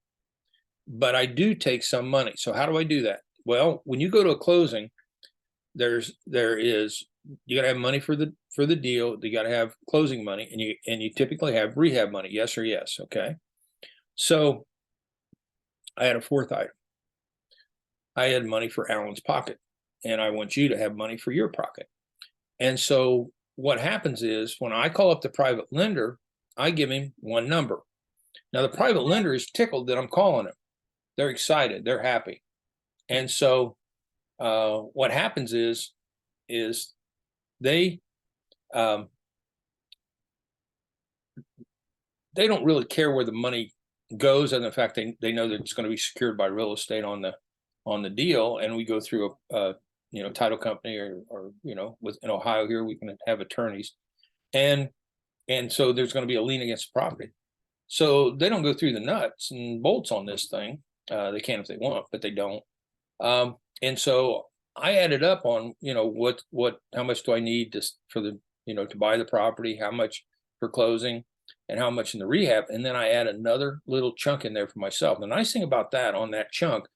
but I do take some money. So how do I do that? Well, when you go to a closing, you gotta have money for the deal. You gotta have closing money, and you typically have rehab money. Yes or yes. Okay. So I had a fourth item. I had money for Alan's pocket, and I want you to have money for your pocket. And so what happens is when I call up the private lender, I give him one number. Now the private lender is tickled that I'm calling him. They're excited. They're happy. And so what happens is they don't really care where the money goes, and the fact they know that it's going to be secured by real estate on the deal, and we go through a title company or in Ohio here we can have attorneys, and so there's going to be a lien against the property. So they don't go through the nuts and bolts on this thing. They can if they want, but they don't. And so I added up on, how much do I need to buy the property, how much for closing, and how much in the rehab. And then I add another little chunk in there for myself. The nice thing about that, on that chunk,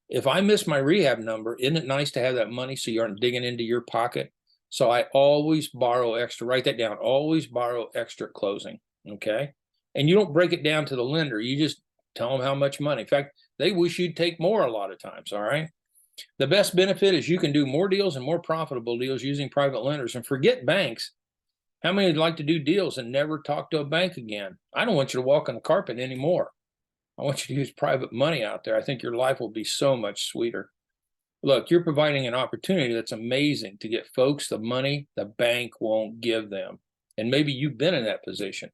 if I miss my rehab number, isn't it nice to have that money so you aren't digging into your pocket? So I always borrow extra. Write that down. Always borrow extra at closing. Okay. And you don't break it down to the lender. You just tell them how much money. In fact, they wish you'd take more a lot of times. All right. The best benefit is you can do more deals and more profitable deals using private lenders. And forget banks. How many would like to do deals and never talk to a bank again? I don't want you to walk on the carpet anymore. I want you to use private money out there. I think your life will be so much sweeter. Look, you're providing an opportunity that's amazing to get folks the money the bank won't give them. And maybe you've been in that position.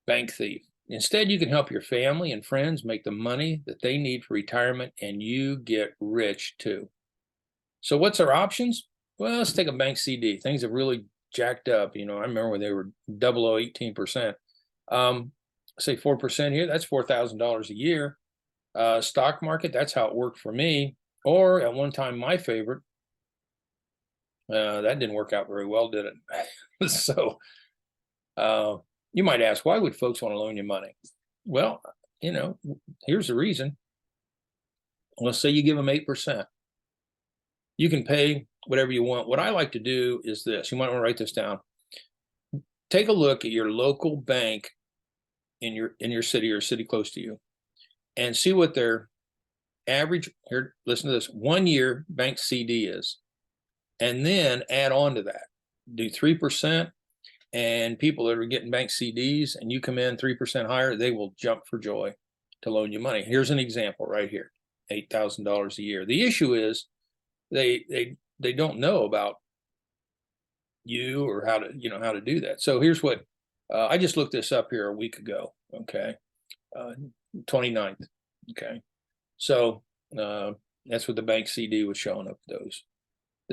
Bank thief. Instead, you can help your family and friends make the money that they need for retirement, and you get rich too. So what's our options? Well, let's take a bank CD. Things have really jacked up. I remember when they were 18%. Say 4% here, that's $4,000 a year. Stock market, that's how it worked for me. Or at one time, my favorite, that didn't work out very well, did it? So you might ask, why would folks want to loan you money? Well, here's the reason. Let's say you give them 8%. You can pay whatever you want. What I like to do is this. You might want to write this down. take a look at your local bank in your city or city close to you and see what their average, here, listen to this, 1-year bank CD is, and then add on to that. Do 3%, and people that are getting bank CDs and you come in 3% higher, they will jump for joy to loan you money. Here's an example right here, $8,000 a year. The issue is they don't know about you or how to do that. So here's what I just looked this up here a week ago. Okay, 29th. Okay, so that's what the bank CD was showing up those.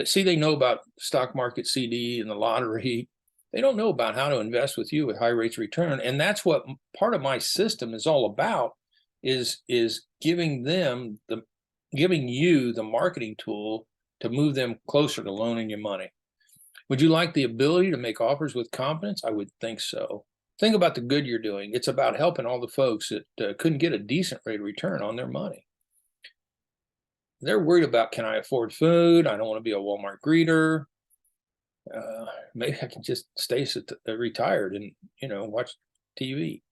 See, they know about stock market CD and the lottery. They don't know about how to invest with you with high rates of return, and that's what part of my system is all about. Is giving you the marketing tool to move them closer to loaning you money. Would you like the ability to make offers with confidence? I would think so. Think about the good you're doing. It's about helping all the folks that couldn't get a decent rate of return on their money. They're worried about, can I afford food? I don't want to be a Walmart greeter. Maybe I can just stay retired and watch TV.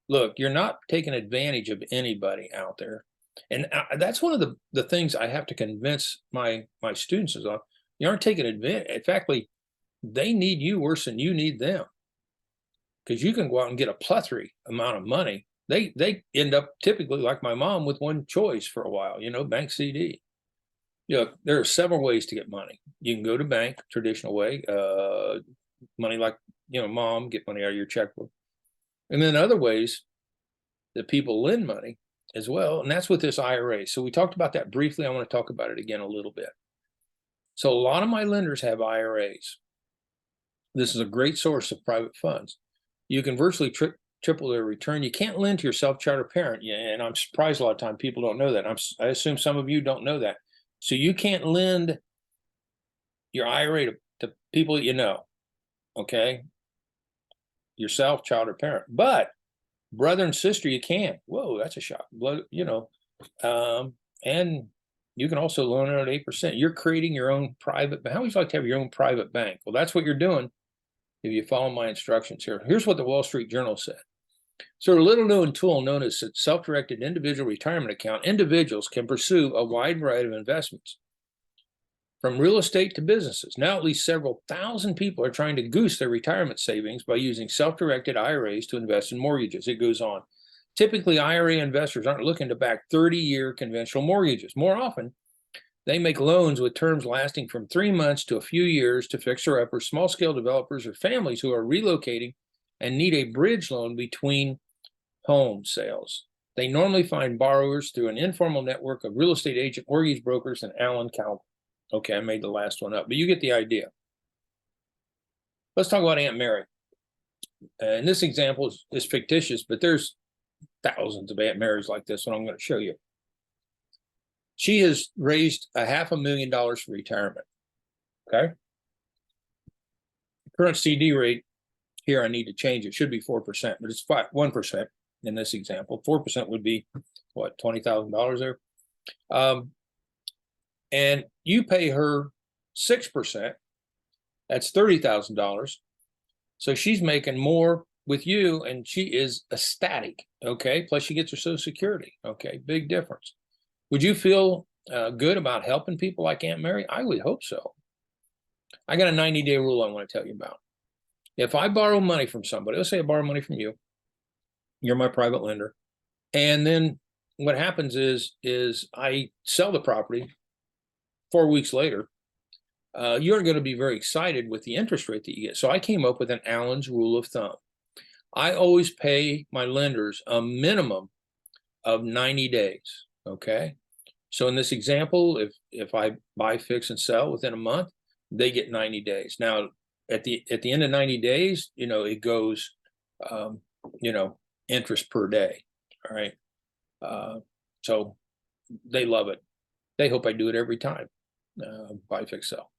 Look, you're not taking advantage of anybody out there. And that's one of the things I have to convince my students is on. You aren't taking advantage. In fact, they need you worse than you need them, because you can go out and get a plethora amount of money. They end up typically like my mom with one choice for a while, bank CD. There are several ways to get money. You can go to bank, traditional way, money like, mom, get money out of your checkbook. And then other ways that people lend money as well. And that's with this IRA. So we talked about that briefly. I want to talk about it again a little bit. So a lot of my lenders have IRAs. This is a great source of private funds. You can virtually triple their return. You can't lend to your self-chartered parent. And I'm surprised a lot of times people don't know that. I assume some of you don't know that. So you can't lend your IRA to people that you know, okay? Yourself, child, or parent. But brother and sister, you can. Whoa, that's a shock. And you can also loan it at 8%. You're creating your own private bank. How would you like to have your own private bank? Well, that's what you're doing if you follow my instructions here. Here's what the Wall Street Journal said. So a little known tool known as self-directed individual retirement account, individuals can pursue a wide variety of investments from real estate to businesses. Now at least several thousand people are trying to goose their retirement savings by using self-directed IRAs to invest in mortgages. It goes on. Typically, IRA investors aren't looking to back 30-year conventional mortgages. More often, they make loans with terms lasting from 3 months to a few years to fixer-uppers, small-scale developers, or families who are relocating and need a bridge loan between home sales. They normally find borrowers through an informal network of real estate agent, mortgage brokers, and Allen Calvin. Okay, I made the last one up, but you get the idea. Let's talk about Aunt Mary. And this example is fictitious, but there's thousands of Aunt Marys like this one I'm going to show you. She has raised $500,000 for retirement. Okay. Current CD rate here, I need to change. It should be 4%, but it's 1% in this example. 4% would be what, $20,000 there. And you pay her 6%. That's $30,000. So she's making more with you, and she is ecstatic. Okay. Plus, she gets her Social Security. Okay. Big difference. Would you feel good about helping people like Aunt Mary? I would hope so. I got a 90-day rule I want to tell you about. If I borrow money from somebody, let's say I borrow money from you, you're my private lender, and then what happens is I sell the property 4 weeks later, you're going to be very excited with the interest rate that you get. So I came up with an Allen's rule of thumb. I always pay my lenders a minimum of 90 days. Okay. So in this example, if I buy, fix, and sell within a month, they get 90 days. Now, at the end of 90 days, it goes, interest per day. All right. So they love it. They hope I do it every time. Buy, fix, sell.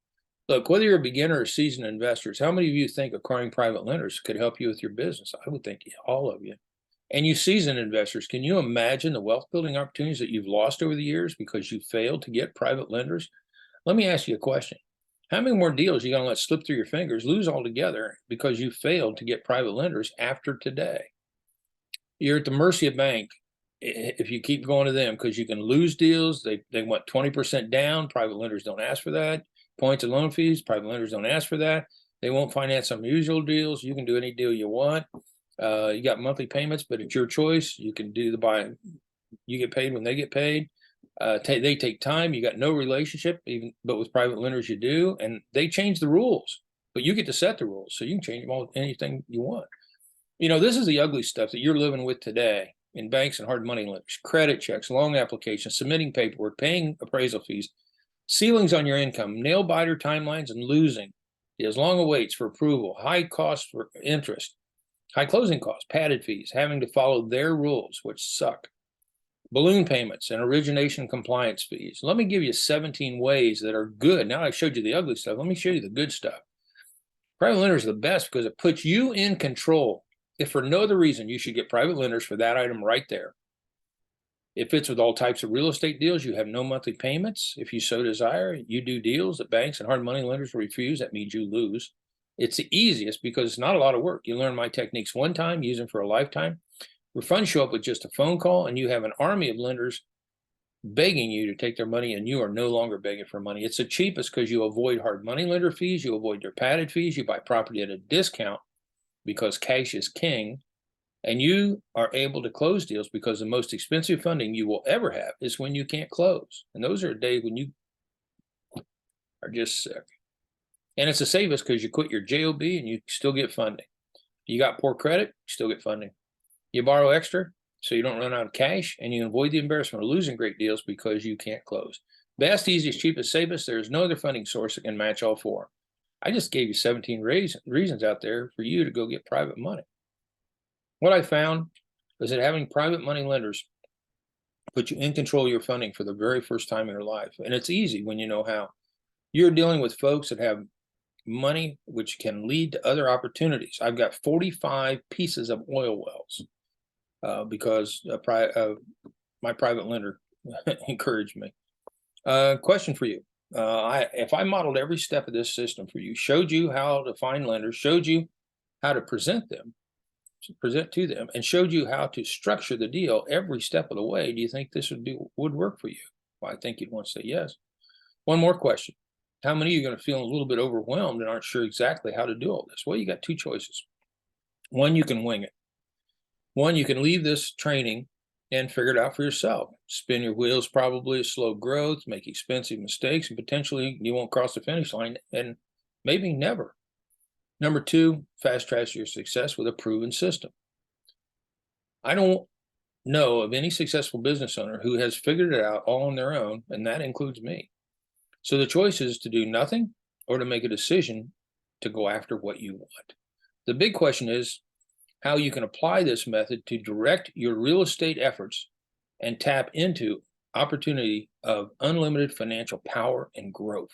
Look, whether you're a beginner or seasoned investors, how many of you think acquiring private lenders could help you with your business? I would think all of you. And you seasoned investors, can you imagine the wealth building opportunities that you've lost over the years because you failed to get private lenders? Let me ask you a question. How many more deals are you going to let slip through your fingers, lose altogether because you failed to get private lenders after today? You're at the mercy of bank if you keep going to them, because you can lose deals. They want 20% down. Private lenders don't ask for that. Points and loan fees, private lenders don't ask for that. They won't finance unusual deals. You can do any deal you want. You got monthly payments, but it's your choice. You can do the buy. You get paid when they get paid. They take time. You got no relationship, but with private lenders you do, and they change the rules, but you get to set the rules, so you can change them all anything you want. This is the ugly stuff that you're living with today in banks and hard money lenders: credit checks, long applications, submitting paperwork, paying appraisal fees, ceilings on your income, nail biter timelines, and losing as long awaits for approval, high costs for interest, high closing costs, padded fees, having to follow their rules, which suck, balloon payments, and origination compliance fees. Let me give you 17 ways that are good. Now I showed you the ugly stuff. Let me show you the good stuff. Private lenders are the best because it puts you in control. If for no other reason, you should get private lenders for that item right there. It fits with all types of real estate deals. You have no monthly payments. If you so desire, you do deals that banks and hard money lenders refuse. That means you lose. It's the easiest because it's not a lot of work. You learn my techniques one time, use them for a lifetime. Refunds show up with just a phone call, and you have an army of lenders begging you to take their money, and you are no longer begging for money. It's the cheapest because you avoid hard money lender fees. You avoid their padded fees. You buy property at a discount because cash is king. And you are able to close deals because the most expensive funding you will ever have is when you can't close. And those are days when you are just sick. And it's the safest because you quit your JOB and you still get funding. You got poor credit, you still get funding. You borrow extra so you don't run out of cash, and you avoid the embarrassment of losing great deals because you can't close. Best, easiest, cheapest, safest. There is no other funding source that can match all four. I just gave you 17 reasons out there for you to go get private money. What I found is that having private money lenders put you in control of your funding for the very first time in your life. And it's easy when you know how. You're dealing with folks that have money which can lead to other opportunities. I've got 45 pieces of oil wells because my private lender encouraged me. Question for you. If I modeled every step of this system for you, showed you how to find lenders, showed you how to present to them, and showed you how to structure the deal every step of the way, do you think this would work for you? Well, I think you'd want to say yes. One more question. How many of you are going to feel a little bit overwhelmed and aren't sure exactly how to do all this? Well, you got two choices. One, you can wing it. One, you can leave this training and figure it out for yourself. Spin your wheels, probably a slow growth, make expensive mistakes, and potentially you won't cross the finish line, and maybe never. Number two, fast track your success with a proven system. I don't know of any successful business owner who has figured it out all on their own, and that includes me. So the choice is to do nothing or to make a decision to go after what you want. The big question is how you can apply this method to direct your real estate efforts and tap into opportunity of unlimited financial power and growth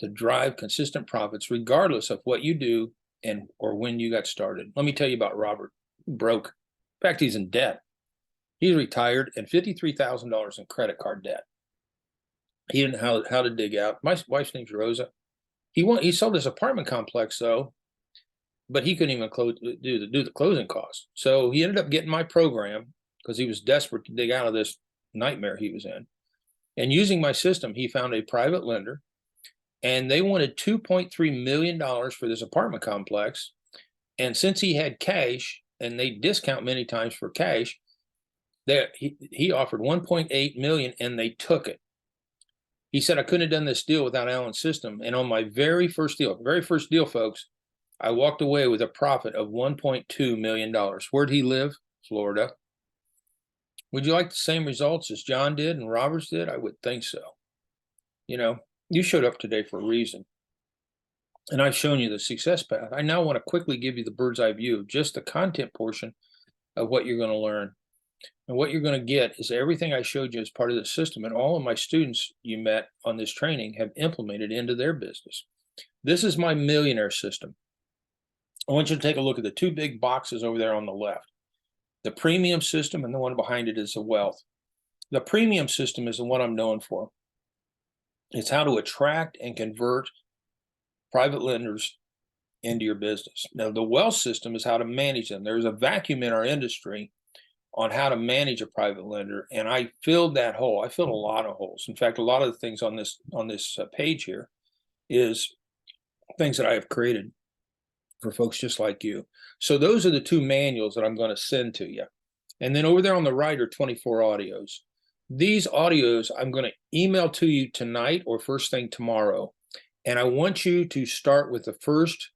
to drive consistent profits regardless of what you do and or when you got started. Let me tell you about Robert. Broke. In fact, he's in debt. He's retired and $53,000 in credit card debt. He didn't know how to dig out. My wife's name's Rosa. He sold his apartment complex though, but he couldn't even do the closing costs. So he ended up getting my program because he was desperate to dig out of this nightmare he was in. And using my system, he found a private lender, and they wanted $2.3 million for this apartment complex. And since he had cash, and they discount many times for cash, he offered $1.8 million, and they took it. He said, I couldn't have done this deal without Alan's system. And on my very first deal, folks, I walked away with a profit of $1.2 million. Where'd he live? Florida. Would you like the same results as John did and Roberts did? I would think so. You showed up today for a reason. And I've shown you the success path. I now want to quickly give you the bird's eye view of just the content portion of what you're going to learn. And what you're going to get is everything I showed you as part of the system. And all of my students you met on this training have implemented into their business. This is my millionaire system. I want you to take a look at the two big boxes over there on the left. The premium system, and the one behind it is the wealth. The premium system is the one I'm known for. It's how to attract and convert private lenders into your business. Now, the wealth system is how to manage them. There's a vacuum in our industry on how to manage a private lender, and I filled that hole. I filled a lot of holes. In fact, a lot of the things on this page here is things that I have created for folks just like you. So those are the 2 manuals that I'm going to send to you. And then over there on the right are 24 audios. These audios I'm going to email to you tonight or first thing tomorrow. And I want you to start with the first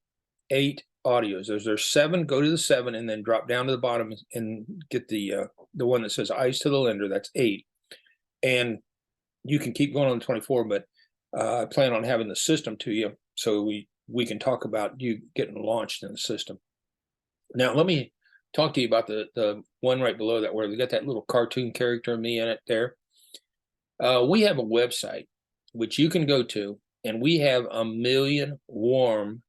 8 audios. There's 7, go to the 7 and then drop down to the bottom and get the one that says Eyes to the Lender. That's 8. And you can keep going on 24, but I plan on having the system to you so we can talk about you getting launched in the system. Now, let me talk to you about the one right below that, where we got that little cartoon character of me in it there. We have a website which you can go to, and we have 1 million warm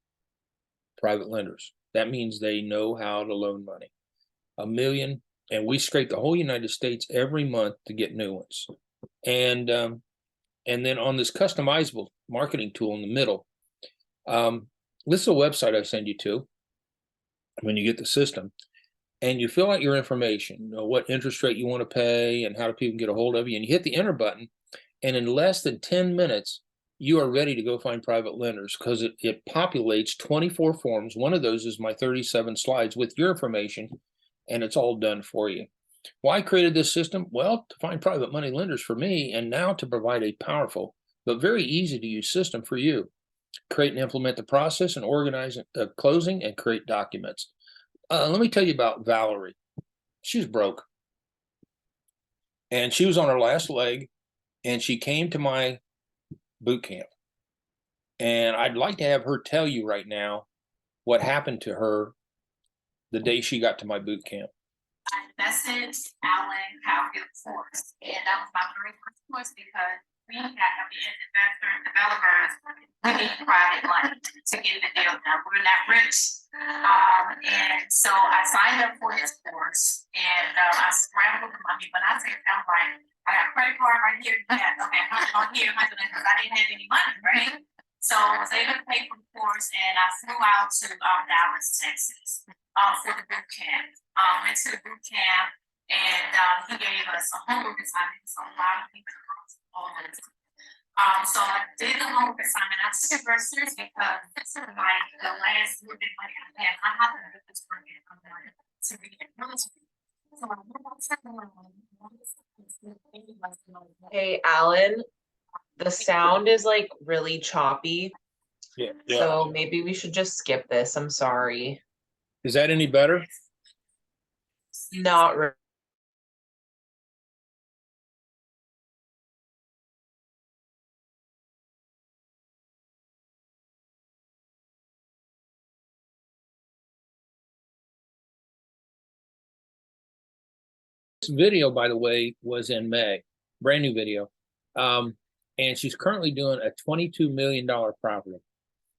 private lenders. That means they know how to loan money. 1 million, and we scrape the whole United States every month to get new ones. And then on this customizable marketing tool in the middle, this is a website I send you to when you get the system, and you fill out your information, what interest rate you want to pay and how do people get a hold of you, and you hit the enter button, and in less than 10 minutes, you are ready to go find private lenders, because it populates 24 forms. One of those is my 37 slides with your information, and it's all done for you. Why created this system? Well, to find private money lenders for me, and now to provide a powerful but very easy to use system for you. Create and implement the process and organize closing and create documents. Let me tell you about Valerie. She's broke. And she was on her last leg, and she came to my boot camp. And I'd like to have her tell you right now what happened to her the day she got to my boot camp. I invested Allen Cowfield Force, and that was my very first choice because we have to be an investor and developers. We need private money to get the deal done. We're not rich. And so I signed up for his course, and I scrambled the money. But I said, I'm like, I got a credit card right here. Yeah, okay, $100 here, $100 because I didn't have any money, right? So I was able to pay for the course, and I flew out to Dallas, Texas, for the boot camp. Went to the boot camp, and he gave us a homework assignment. So a lot of people so I did the homework assignment. I took it very seriously because this is like the last little bit of money I had. I have to do this for me. I'm going to read it. Hey, Alan, the sound is like really choppy. Yeah. So maybe we should just skip this. I'm sorry. Is that any better? Not really. This video, by the way, was in May, brand new video. And she's currently doing a $22 million property.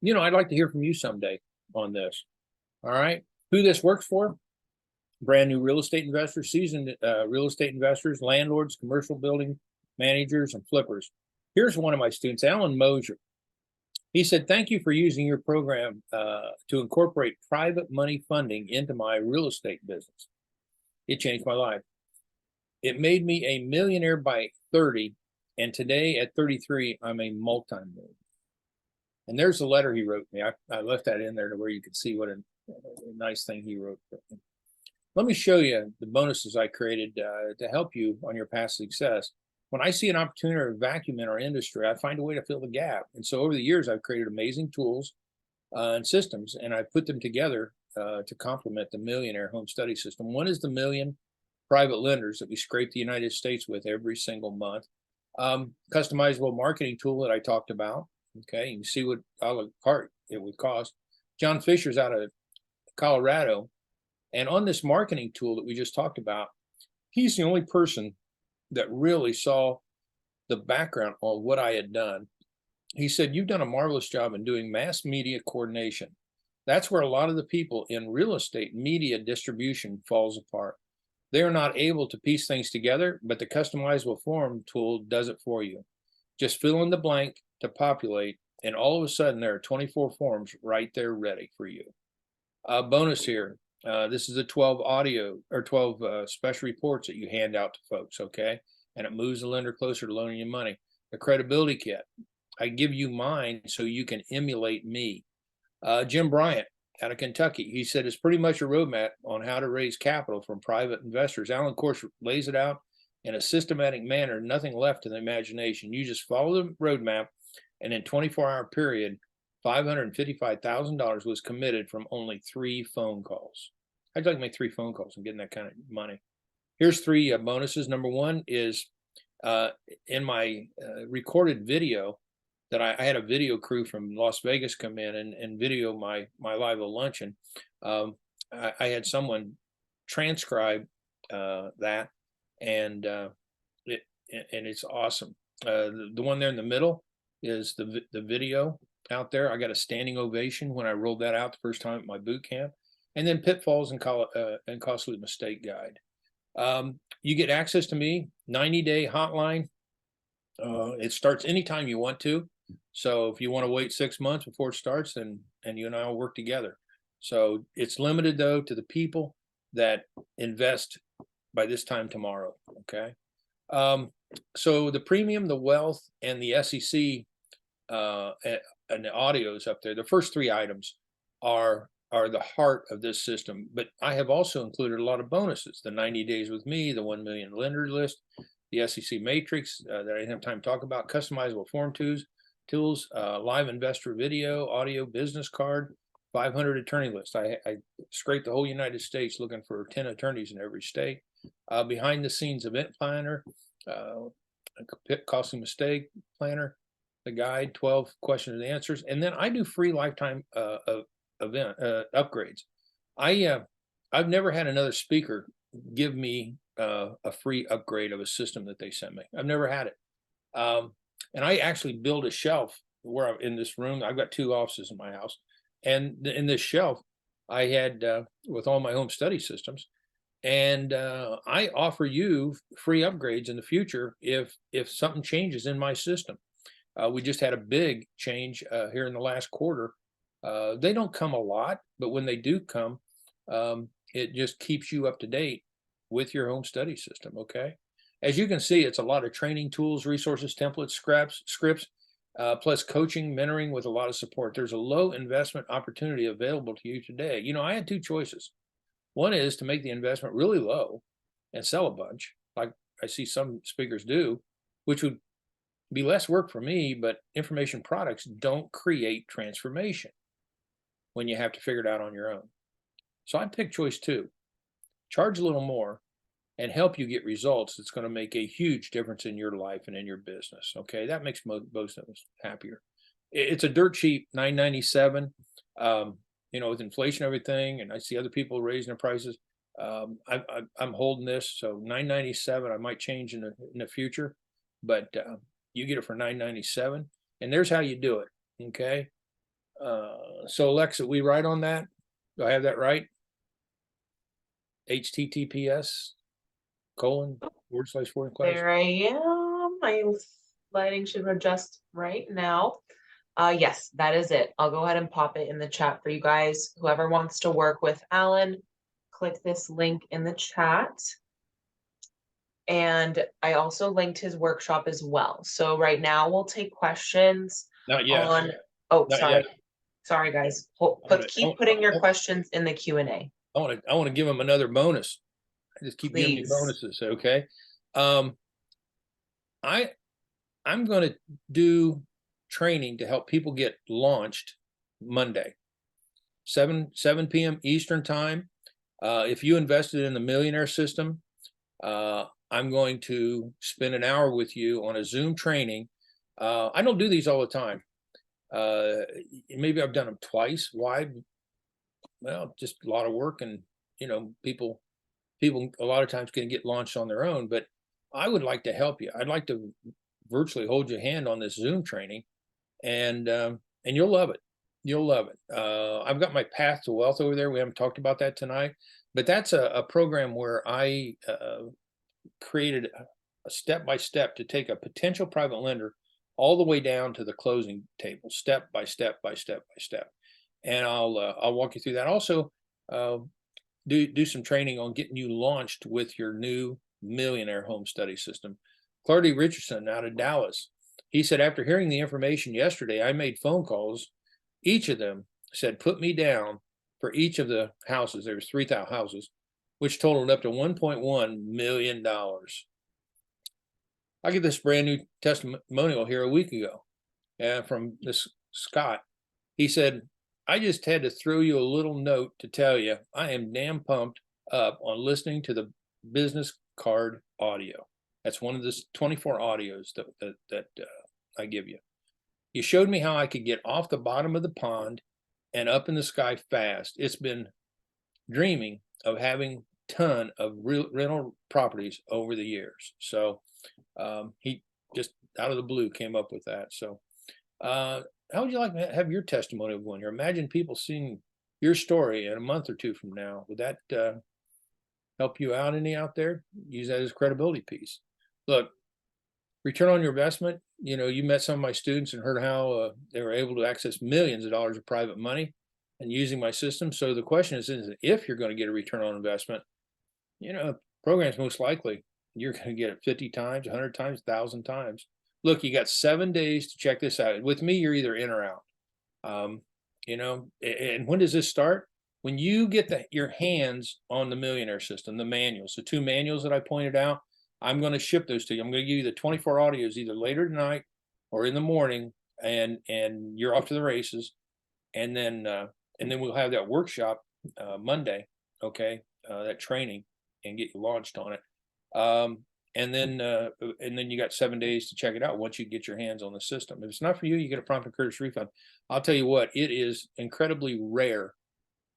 You know, I'd like to hear from you someday on this. All right. Who this works for? Brand new real estate investors, seasoned real estate investors, landlords, commercial building managers, and flippers. Here's one of my students, Alan Mosier. He said, thank you for using your program to incorporate private money funding into my real estate business. It changed my life. It made me a millionaire by 30, and today at 33, I'm a multi-millionaire. And there's the letter he wrote me. I left that in there to where you could see what a nice thing he wrote for me. Let me show you the bonuses I created to help you on your past success. When I see an opportunity or a vacuum in our industry, I find a way to fill the gap. And so over the years, I've created amazing tools and systems, and I put them together to complement the Millionaire Home Study System. One is the million private lenders that we scrape the United States with every single month. Customizable marketing tool that I talked about. Okay, you can see what a la carte it would cost. John Fisher's out of Colorado. And on this marketing tool that we just talked about, he's the only person that really saw the background on what I had done. He said, you've done a marvelous job in doing mass media coordination. That's where a lot of the people in real estate media distribution falls apart. They're not able to piece things together, but the customizable form tool does it for you. Just fill in the blank to populate And all of a sudden, there are 24 forms right there ready for you. Bonus here. This is a 12 audio or 12 special reports that you hand out to folks, okay? And it moves the lender closer to loaning you money. The credibility kit. I give you mine so you can emulate me. Jim Bryant out of Kentucky, he said it's pretty much a roadmap on how to raise capital from private investors. Alan, of course, lays it out in a systematic manner, nothing left to the imagination. You just follow the roadmap, and in 24-hour period, $555,000 was committed from only 3 phone calls. I'd like to make 3 phone calls and getting that kind of money. Here's 3 bonuses. Number 1 is in my recorded video that I had a video crew from Las Vegas come in and video my live luncheon. I had someone transcribe that, and it's awesome. The one there in the middle is the video out there. I got a standing ovation when I rolled that out the first time at my boot camp. And then pitfalls and costly mistake guide. You get access to me, 90-day hotline. It starts anytime you want to. So if you want to wait 6 months before it starts, then you and I will work together. So it's limited though to the people that invest by this time tomorrow. Okay. So the premium, the wealth, and the SEC and the audios up there, the first 3 items are the heart of this system. But I have also included a lot of bonuses: the 90 days with me, the 1 million lender list, the SEC matrix that I didn't have time to talk about, customizable form tools, live investor video, audio business card, 500 attorney list. I scraped the whole United States looking for 10 attorneys in every state. Behind the scenes event planner, costly mistake planner, the guide, 12 questions and answers. And then I do free lifetime event upgrades. I've never had another speaker give me a free upgrade of a system that they sent me. I've never had it. And I actually build a shelf where I'm in this room. I've got 2 offices in my house, and in this shelf I had with all my home study systems. And I offer you free upgrades in the future if something changes in my system. We just had a big change here in the last quarter. They don't come a lot, but when they do come, it just keeps you up to date with your home study system. Okay. As you can see, it's a lot of training tools, resources, templates, scripts, plus coaching, mentoring with a lot of support. There's a low investment opportunity available to you today. You know, I had 2 choices. One is to make the investment really low and sell a bunch, like I see some speakers do, which would be less work for me, but information products don't create transformation when you have to figure it out on your own. So I picked choice 2, charge a little more and help you get results that's going to make a huge difference in your life and in your business. Okay, that makes most of us happier. It's a dirt cheap $9.97. You know, with inflation, everything, and I see other people raising their prices. I'm holding this, so $9.97. I might change in the future, but you get it for $9.97, and there's how you do it. Okay. So Alexa, we right on that? Do I have that right? https:// There I am. My lighting should adjust right now. Yes, that is it. I'll go ahead and pop it in the chat for you guys. Whoever wants to work with Alan, click this link in the chat. And I also linked his workshop as well. So right now we'll take questions. Not yet. Oh, Not sorry. yet. Sorry, guys. Keep putting your questions in the Q&A. I want to give them another bonus. I just keep giving you bonuses. Okay. I'm going to do training to help people get launched Monday, 7 p.m. Eastern time. If you invested in the Millionaire System, I'm going to spend an hour with you on a Zoom training. I don't do these all the time. Maybe I've done them twice. Why? Well, just a lot of work, and you know, people a lot of times can get launched on their own. But I would like to help you. I'd like to virtually hold your hand on this Zoom training, and you'll love it. You'll love it. I've got my Path to Wealth over there. We haven't talked about that tonight, but that's a program where I created a step-by-step to take a potential private lender all the way down to the closing table, step by step by step by step. And I'll walk you through that. Also, do some training on getting you launched with your new millionaire home study system. Clardy Richardson out of Dallas, he said, after hearing the information yesterday, I made phone calls. Each of them said, put me down for each of the houses. There's 3,000 houses, which totaled up to $1.1 million. I get this brand new testimonial here a week ago from this Scott. He said, I just had to throw you a little note to tell you I am damn pumped up on listening to the business card audio. That's one of the 24 audios that I give you. You showed me how I could get off the bottom of the pond and up in the sky fast. It's been dreaming of having a ton of rental properties over the years. So he just out of the blue came up with that. So how would you like to have your testimony of one here? Imagine people seeing your story in a month or two from now. Would that help you out any out there? Use that as a credibility piece. Look, return on your investment. You know, you met some of my students and heard how they were able to access millions of dollars of private money and using my system. So the question is if you're going to get a return on investment, you know, programs most likely you're going to get it 50 times, 100 times, 1,000 times. Look, you got 7 days to check this out. With me, you're either in or out. You know, and when does this start? When you get your hands on the millionaire system, the manuals, the 2 manuals that I pointed out, I'm going to ship those to you. I'm going to give you the 24 audios either later tonight or in the morning, and you're off to the races. And then we'll have that workshop Monday, okay, that training, and get you launched on it. And then you got 7 days to check it out once you get your hands on the system. If it's not for you, you get a prompt and courteous refund. I'll tell you what, it is incredibly rare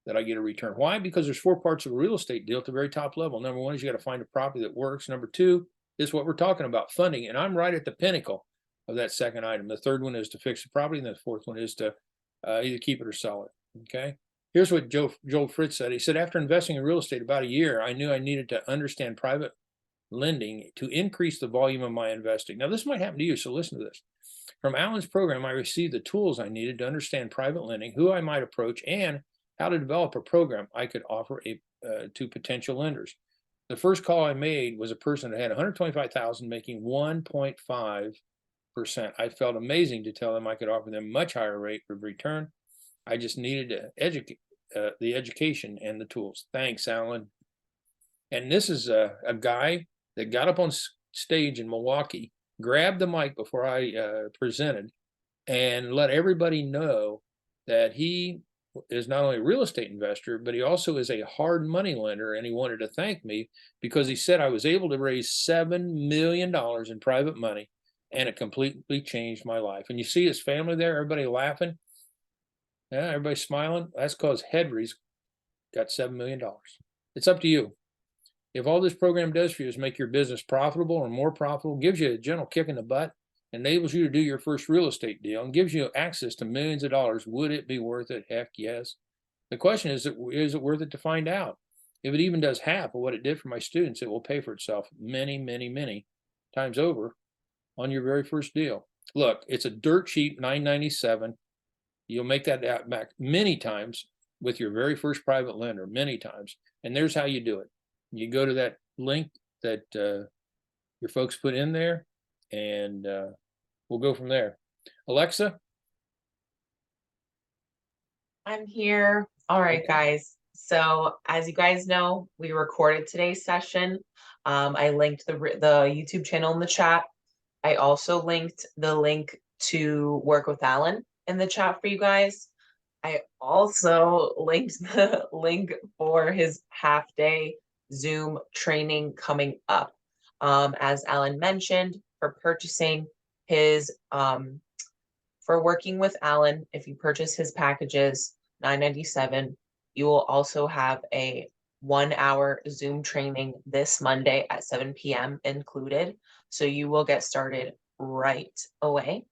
that I get a return. Why? Because there's 4 parts of a real estate deal at the very top level. Number 1 is you got to find a property that works. Number 2 is what we're talking about, funding. And I'm right at the pinnacle of that second item. The third one is to fix the property. And the fourth one is to either keep it or sell it. Okay. Here's what Joel Fritz said. He said, after investing in real estate about a year, I knew I needed to understand private lending to increase the volume of my investing. Now, this might happen to you, so listen to this. From Alan's program, I received the tools I needed to understand private lending, who I might approach, and how to develop a program I could offer to potential lenders. The first call I made was a person that had $125,000 making 1.5%. I felt amazing to tell them I could offer them much higher rate of return. I just needed to educate the education and the tools. Thanks, Alan. And this is a guy that got up on stage in Milwaukee, grabbed the mic before I presented, and let everybody know that he is not only a real estate investor, but he also is a hard money lender. And he wanted to thank me because he said I was able to raise $7 million in private money, and it completely changed my life. And you see his family there, everybody laughing. Yeah, everybody smiling. That's because Hedry's got $7 million. It's up to you. If all this program does for you is make your business profitable or more profitable, gives you a gentle kick in the butt, enables you to do your first real estate deal, and gives you access to millions of dollars, would it be worth it? Heck yes. The question is it worth it to find out? If it even does half of what it did for my students, it will pay for itself many, many, many times over on your very first deal. Look, it's a dirt cheap $997. You'll make that back many times with your very first private lender, many times. And there's how you do it. You go to that link that your folks put in there, and we'll go from there. Alexa? I'm here. All right, Okay. guys. So as you guys know, we recorded today's session. I linked the YouTube channel in the chat. I also linked the link to Work with Alan in the chat for you guys. I also linked the link for his half-day Zoom training coming up. As Alan mentioned, for purchasing his, for working with Alan, if you purchase his packages, $997, you will also have a 1-hour Zoom training this Monday at 7 p.m. included. So you will get started right away.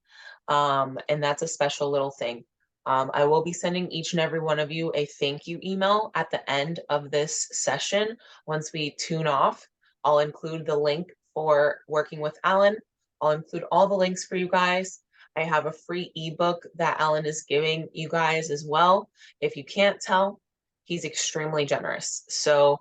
And that's a special little thing. I will be sending each and every one of you a thank you email at the end of this session. Once we tune off, I'll include the link for working with Alan. I'll include all the links for you guys. I have a free ebook that Alan is giving you guys as well. If you can't tell, he's extremely generous. So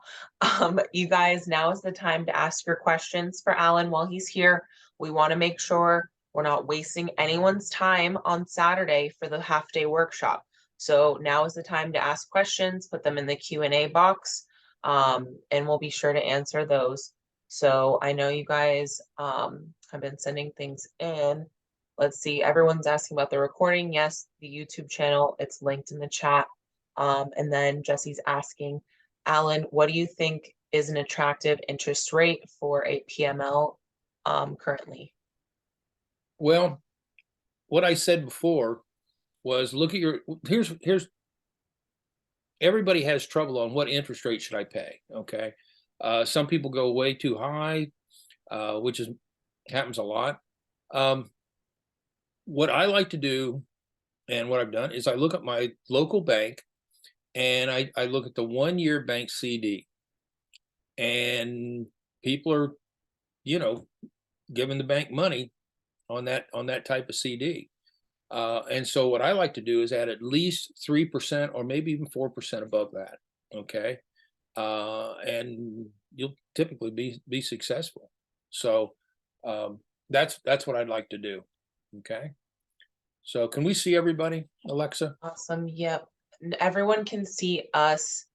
you guys, now is the time to ask your questions for Alan while he's here. We want to make sure we're not wasting anyone's time on Saturday for the half-day workshop. So now is the time to ask questions, put them in the Q&A box, and we'll be sure to answer those. So I know you guys have been sending things in. Let's see, everyone's asking about the recording. Yes, the YouTube channel, it's linked in the chat. And then Jesse's asking, Alan, what do you think is an attractive interest rate for a PML currently? Well, what I said before was look at your, here's everybody has trouble on what interest rate should I pay, okay? Some people go way too high, which happens a lot. What I like to do and what I've done is I look at my local bank and I look at the 1-year bank CD, and people are, giving the bank money on that type of CD. And so what I like to do is add at least 3% or maybe even 4% above that. Okay. And you'll typically be successful. So that's what I'd like to do. Okay. So can we see everybody, Alexa? Awesome. Yep. Everyone can see us.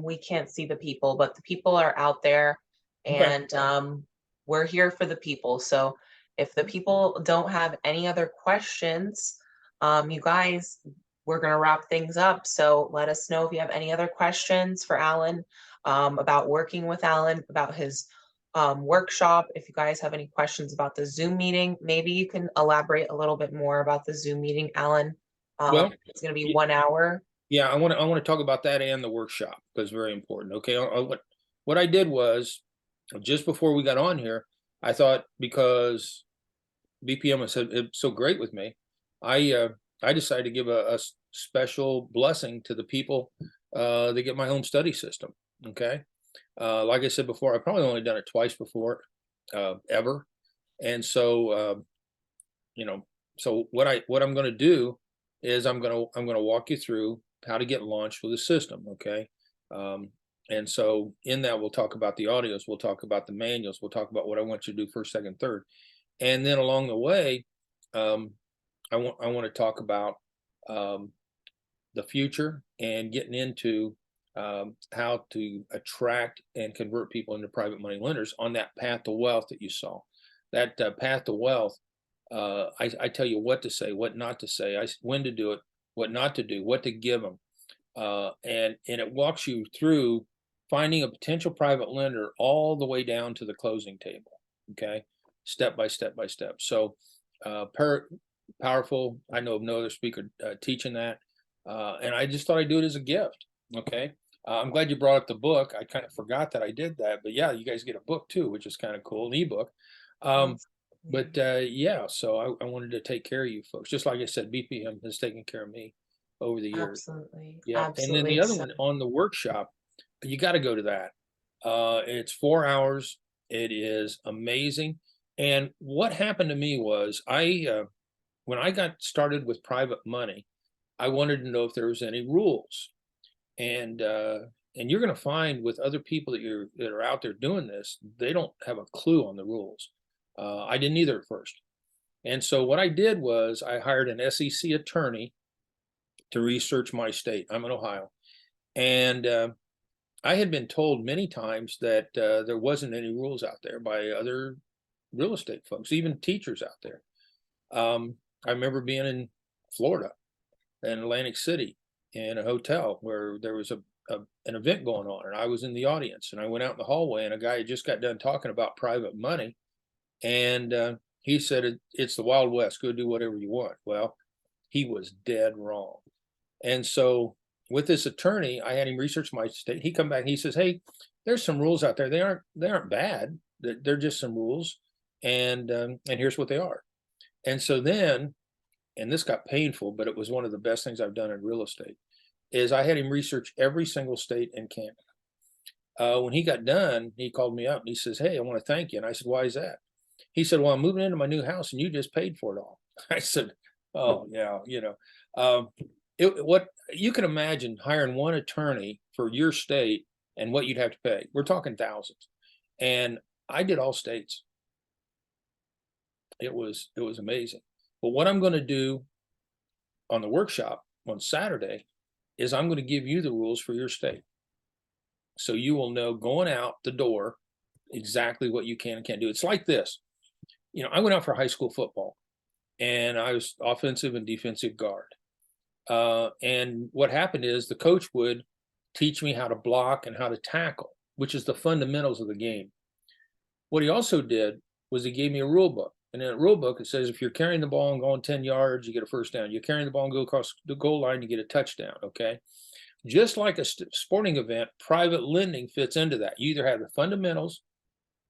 We can't see the people, but the people are out there, Okay. and we're here for the people. So if the people don't have any other questions, you guys, we're gonna wrap things up. So let us know if you have any other questions for Alan, about working with Alan, about his workshop. If you guys have any questions about the Zoom meeting, maybe you can elaborate a little bit more about the Zoom meeting, Alan. Well, It's gonna be y- 1 hour. Yeah, I want to talk about that and the workshop because it's very important. Okay, what I did was just before we got on here, I thought because BPM was so great with me, I decided to give a special blessing to the people that get my home study system. Okay, like I said before, I've probably only done it twice before, ever, and so so what I'm going to do is I'm going to walk you through how to get launched with the system. Okay. And so in that, we'll talk about the audios, we'll talk about the manuals, we'll talk about what I want you to do first, second, third. And then along the way, I want to talk about the future and getting into how to attract and convert people into private money lenders on that path to wealth that you saw. That path to wealth, I tell you what to say, what not to say, when to do it, what not to do, what to give them. And it walks you through finding a potential private lender all the way down to the closing table. Okay. Step by step by step. So powerful. I know of no other speaker teaching that. And I just thought I'd do it as a gift. Okay. I'm glad you brought up the book. I kind of forgot that I did that, but yeah, you guys get a book too, which is kind of cool, an ebook. But yeah, so I wanted to take care of you folks. Just like I said, BPM has taken care of me over the years. Absolutely. Yeah. And then Absolutely. the other So- one on the workshop, you got to go to that. It's 4 hours. It is amazing. And what happened to me was when I got started with private money, I wanted to know if there was any rules. And you're going to find with other people that are out there doing this, they don't have a clue on the rules. I didn't either at first. And so what I did was I hired an SEC attorney to research my state. I'm in Ohio. And I had been told many times that there wasn't any rules out there by other real estate folks, even teachers out there. I remember being in Florida, in Atlantic City, in a hotel where there was an event going on, and I was in the audience, and I went out in the hallway, and a guy had just got done talking about private money, and he said, it's the Wild West, go do whatever you want. Well, he was dead wrong. And so with this attorney, I had him research my state. He come back, he says, hey, there's some rules out there. They aren't bad. They're just some rules. And here's what they are. And so then, and this got painful, but it was one of the best things I've done in real estate, is I had him research every single state in Canada. When he got done, he called me up and he says, hey, I want to thank you. And I said, why is that? He said, well, I'm moving into my new house and you just paid for it all. I said, oh yeah, what you can imagine hiring one attorney for your state and what you'd have to pay. We're talking thousands. And I did all states. It was amazing. But what I'm going to do on the workshop on Saturday is I'm going to give you the rules for your state. So you will know going out the door exactly what you can and can't do. It's like this. I went out for high school football and I was offensive and defensive guard. And what happened is the coach would teach me how to block and how to tackle, which is the fundamentals of the game. What he also did was he gave me a rule book. And in a rule book, it says if you're carrying the ball and going 10 yards, you get a first down. You're carrying the ball and go across the goal line, you get a touchdown, okay? Just like a sporting event, private lending fits into that. You either have the fundamentals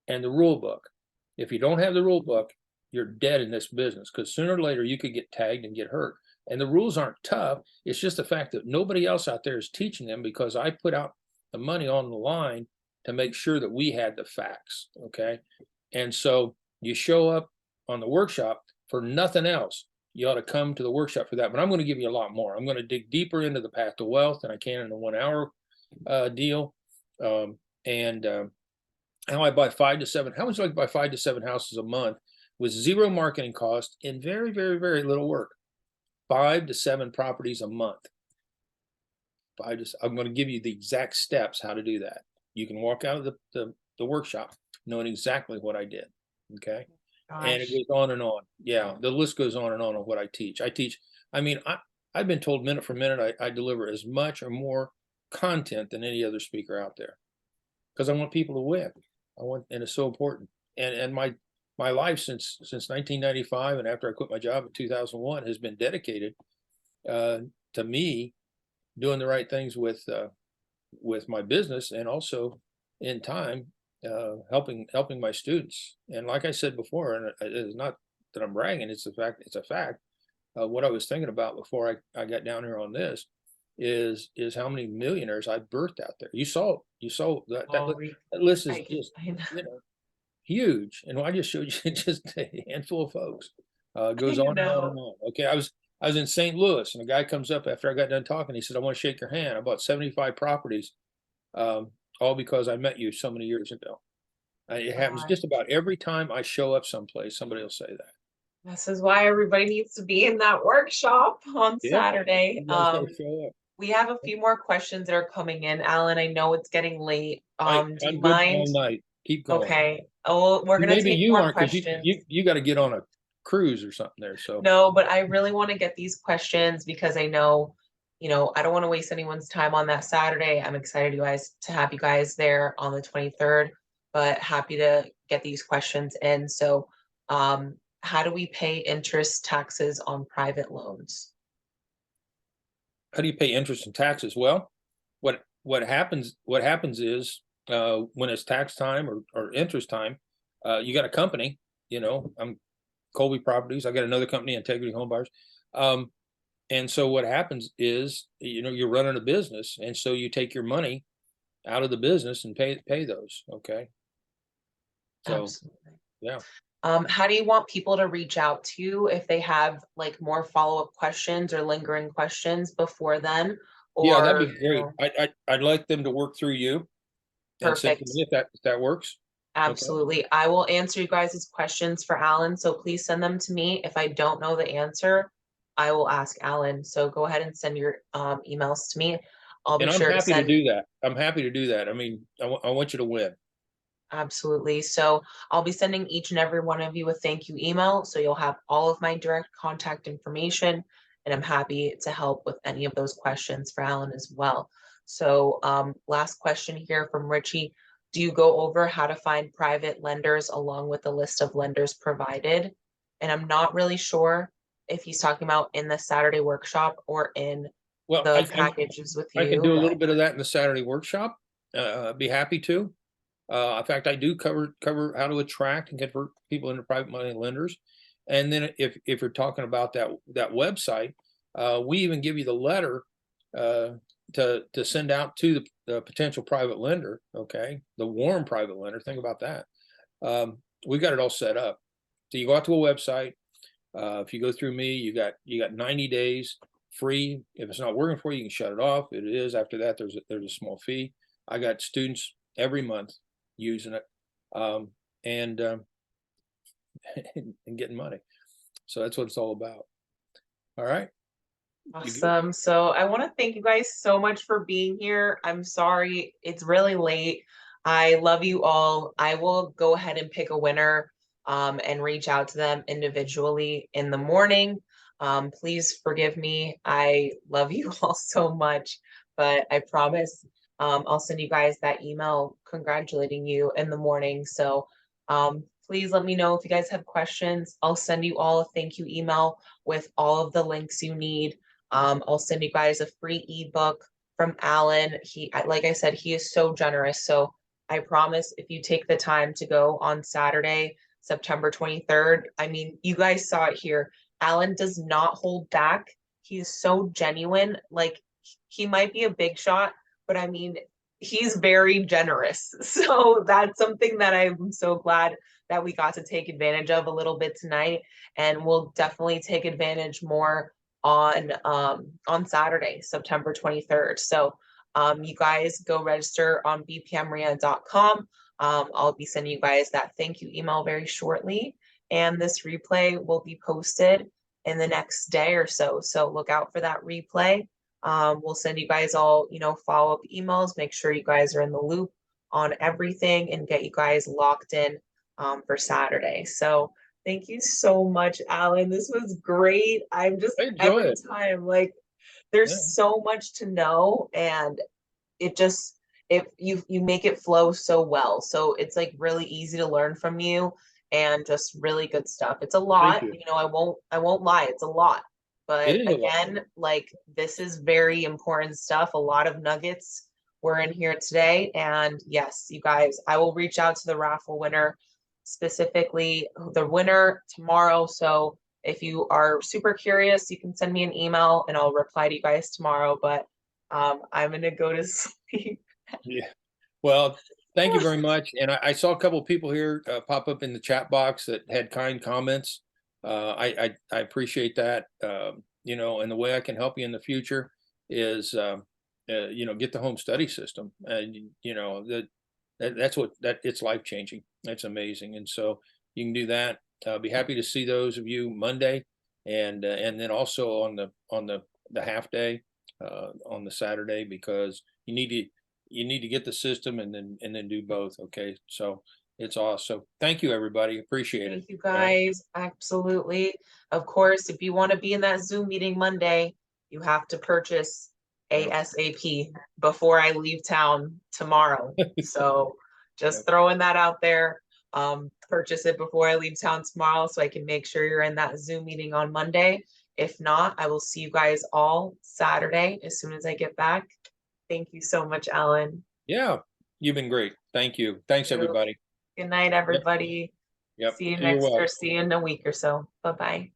and the rule book. If you don't have the rule book, you're dead in this business because sooner or later you could get tagged and get hurt. And the rules aren't tough. It's just the fact that nobody else out there is teaching them because I put out the money on the line to make sure that we had the facts, okay? And so you show up on the workshop for nothing else. You ought to come to the workshop for that. But I'm going to give you a lot more. I'm going to dig deeper into the path to wealth than I can in a 1 hour deal. How I buy 5 to 7. How much do I buy 5 to 7 houses a month with zero marketing cost and very, very, very little work? 5 to 7 properties a month. I'm going to give you the exact steps how to do that. You can walk out of the workshop knowing exactly what I did. Okay. And it goes on and on. Yeah, the list goes on and on of what I teach. I've been told minute for minute I deliver as much or more content than any other speaker out there because I want people to win. And it's so important. And my life since 1995 and after I quit my job in 2001 has been dedicated to me doing the right things with my business and also in time helping my students. And like I said before, and it is not that I'm bragging, it's a fact. What I was thinking about before I got down here on this is how many millionaires I birthed out there. You saw that list is just huge. And I just showed you just a handful of folks. Goes on and on and on. Okay, I was in St. Louis and a guy comes up after I got done talking. He said, I want to shake your hand. I bought 75 properties. All because I met you so many years ago. It happens just about every time I show up someplace, somebody will say that. This is why everybody needs to be in that workshop on Saturday. We have a few more questions that are coming in. Alan, I know it's getting late. Do you mind? All night. Keep going. Okay. Oh, we're gonna take more questions. You got to get on a cruise or something there. So no, but I really want to get these questions because I know, I don't want to waste anyone's time on that Saturday. I'm excited to have you guys there on the 23rd, but happy to get these questions in. So, how do we pay interest taxes on private loans? How do you pay interest and taxes? Well, what happens is when it's tax time or interest time, you got a company, I'm Colby Properties. I got another company, Integrity Home Buyers. And so what happens is, you're running a business. And so you take your money out of the business and pay those. Okay. So, absolutely. Yeah. How do you want people to reach out to you if they have like more follow-up questions or lingering questions before then? Yeah, that'd be great. I'd like them to work through you. Perfect. If that works. Absolutely. Okay. I will answer you guys' questions for Alan. So please send them to me. If I don't know the answer, I will ask Alan. So go ahead and send your emails to me. I'm happy to do that. I'm happy to do that. I mean, I want you to win. Absolutely. So I'll be sending each and every one of you a thank you email. So you'll have all of my direct contact information, and I'm happy to help with any of those questions for Alan as well. So last question here from Richie. Do you go over how to find private lenders along with the list of lenders provided? And I'm not really sure if he's talking about in the Saturday workshop or in the packages with you. I can do a little bit of that in the Saturday workshop. Be happy to. In fact, I do cover how to attract and convert people into private money lenders. And then if you're talking about that website, we even give you the letter to send out to the potential private lender. Okay, the warm private lender. Think about that. we got it all set up. So you go out to a website. If you go through me, you got 90 days free. If it's not working for you, you can shut it off. It is. After that, there's a small fee. I got students every month using it, and getting money. So that's what it's all about. All right. Awesome. So I want to thank you guys so much for being here. I'm sorry it's really late. I love you all. I will go ahead and pick a winner and reach out to them individually in the morning. Please forgive me. I love you all so much, but I promise I'll send you guys that email congratulating you in the morning. So please let me know if you guys have questions. I'll send you all a thank you email with all of the links you need. I'll send you guys a free ebook from Alan. Like I said, he is so generous. So I promise if you take the time to go on Saturday, September 23rd, I mean, you guys saw it here. Alan does not hold back. He is so genuine. Like he might be a big shot, but I mean, he's very generous. So that's something that I'm so glad that we got to take advantage of a little bit tonight. And we'll definitely take advantage more on Saturday, September 23rd. So you guys go register on bpmria.com. I'll be sending you guys that thank you email very shortly. And this replay will be posted in the next day or so. So look out for that replay. We'll send you guys all, follow-up emails. Make sure you guys are in the loop on everything and get you guys locked in for Saturday. So thank you so much, Alan. This was great. I'm just every time like there's so much to know, and you make it flow so well. So it's like really easy to learn from you and just really good stuff. It's a lot, I won't lie, it's a lot. But again, like this is very important stuff. A lot of nuggets were in here today. And yes, you guys, I will reach out to the raffle winner, specifically the winner tomorrow. So if you are super curious, you can send me an email and I'll reply to you guys tomorrow. But I'm gonna go to sleep. Yeah. Well, thank you very much. And I saw a couple of people here pop up in the chat box that had kind comments. I appreciate that. And the way I can help you in the future is, get the home study system. It's life changing. That's amazing. And so you can do that. I'll be happy to see those of you Monday, and then also on the half day on the Saturday, because you need to get the system and then do both. Okay, so it's awesome. So thank you, everybody. Appreciate it. Thank you, guys. Absolutely. Of course, if you want to be in that Zoom meeting Monday, you have to purchase ASAP before I leave town tomorrow. So just throwing that out there. Purchase it before I leave town tomorrow so I can make sure you're in that Zoom meeting on Monday. If not, I will see you guys all Saturday as soon as I get back. Thank you so much, Alan. Yeah, you've been great. Thank you. Thanks, everybody. Good night, everybody. Yep. See you next, or see you in a week or so. Bye-bye.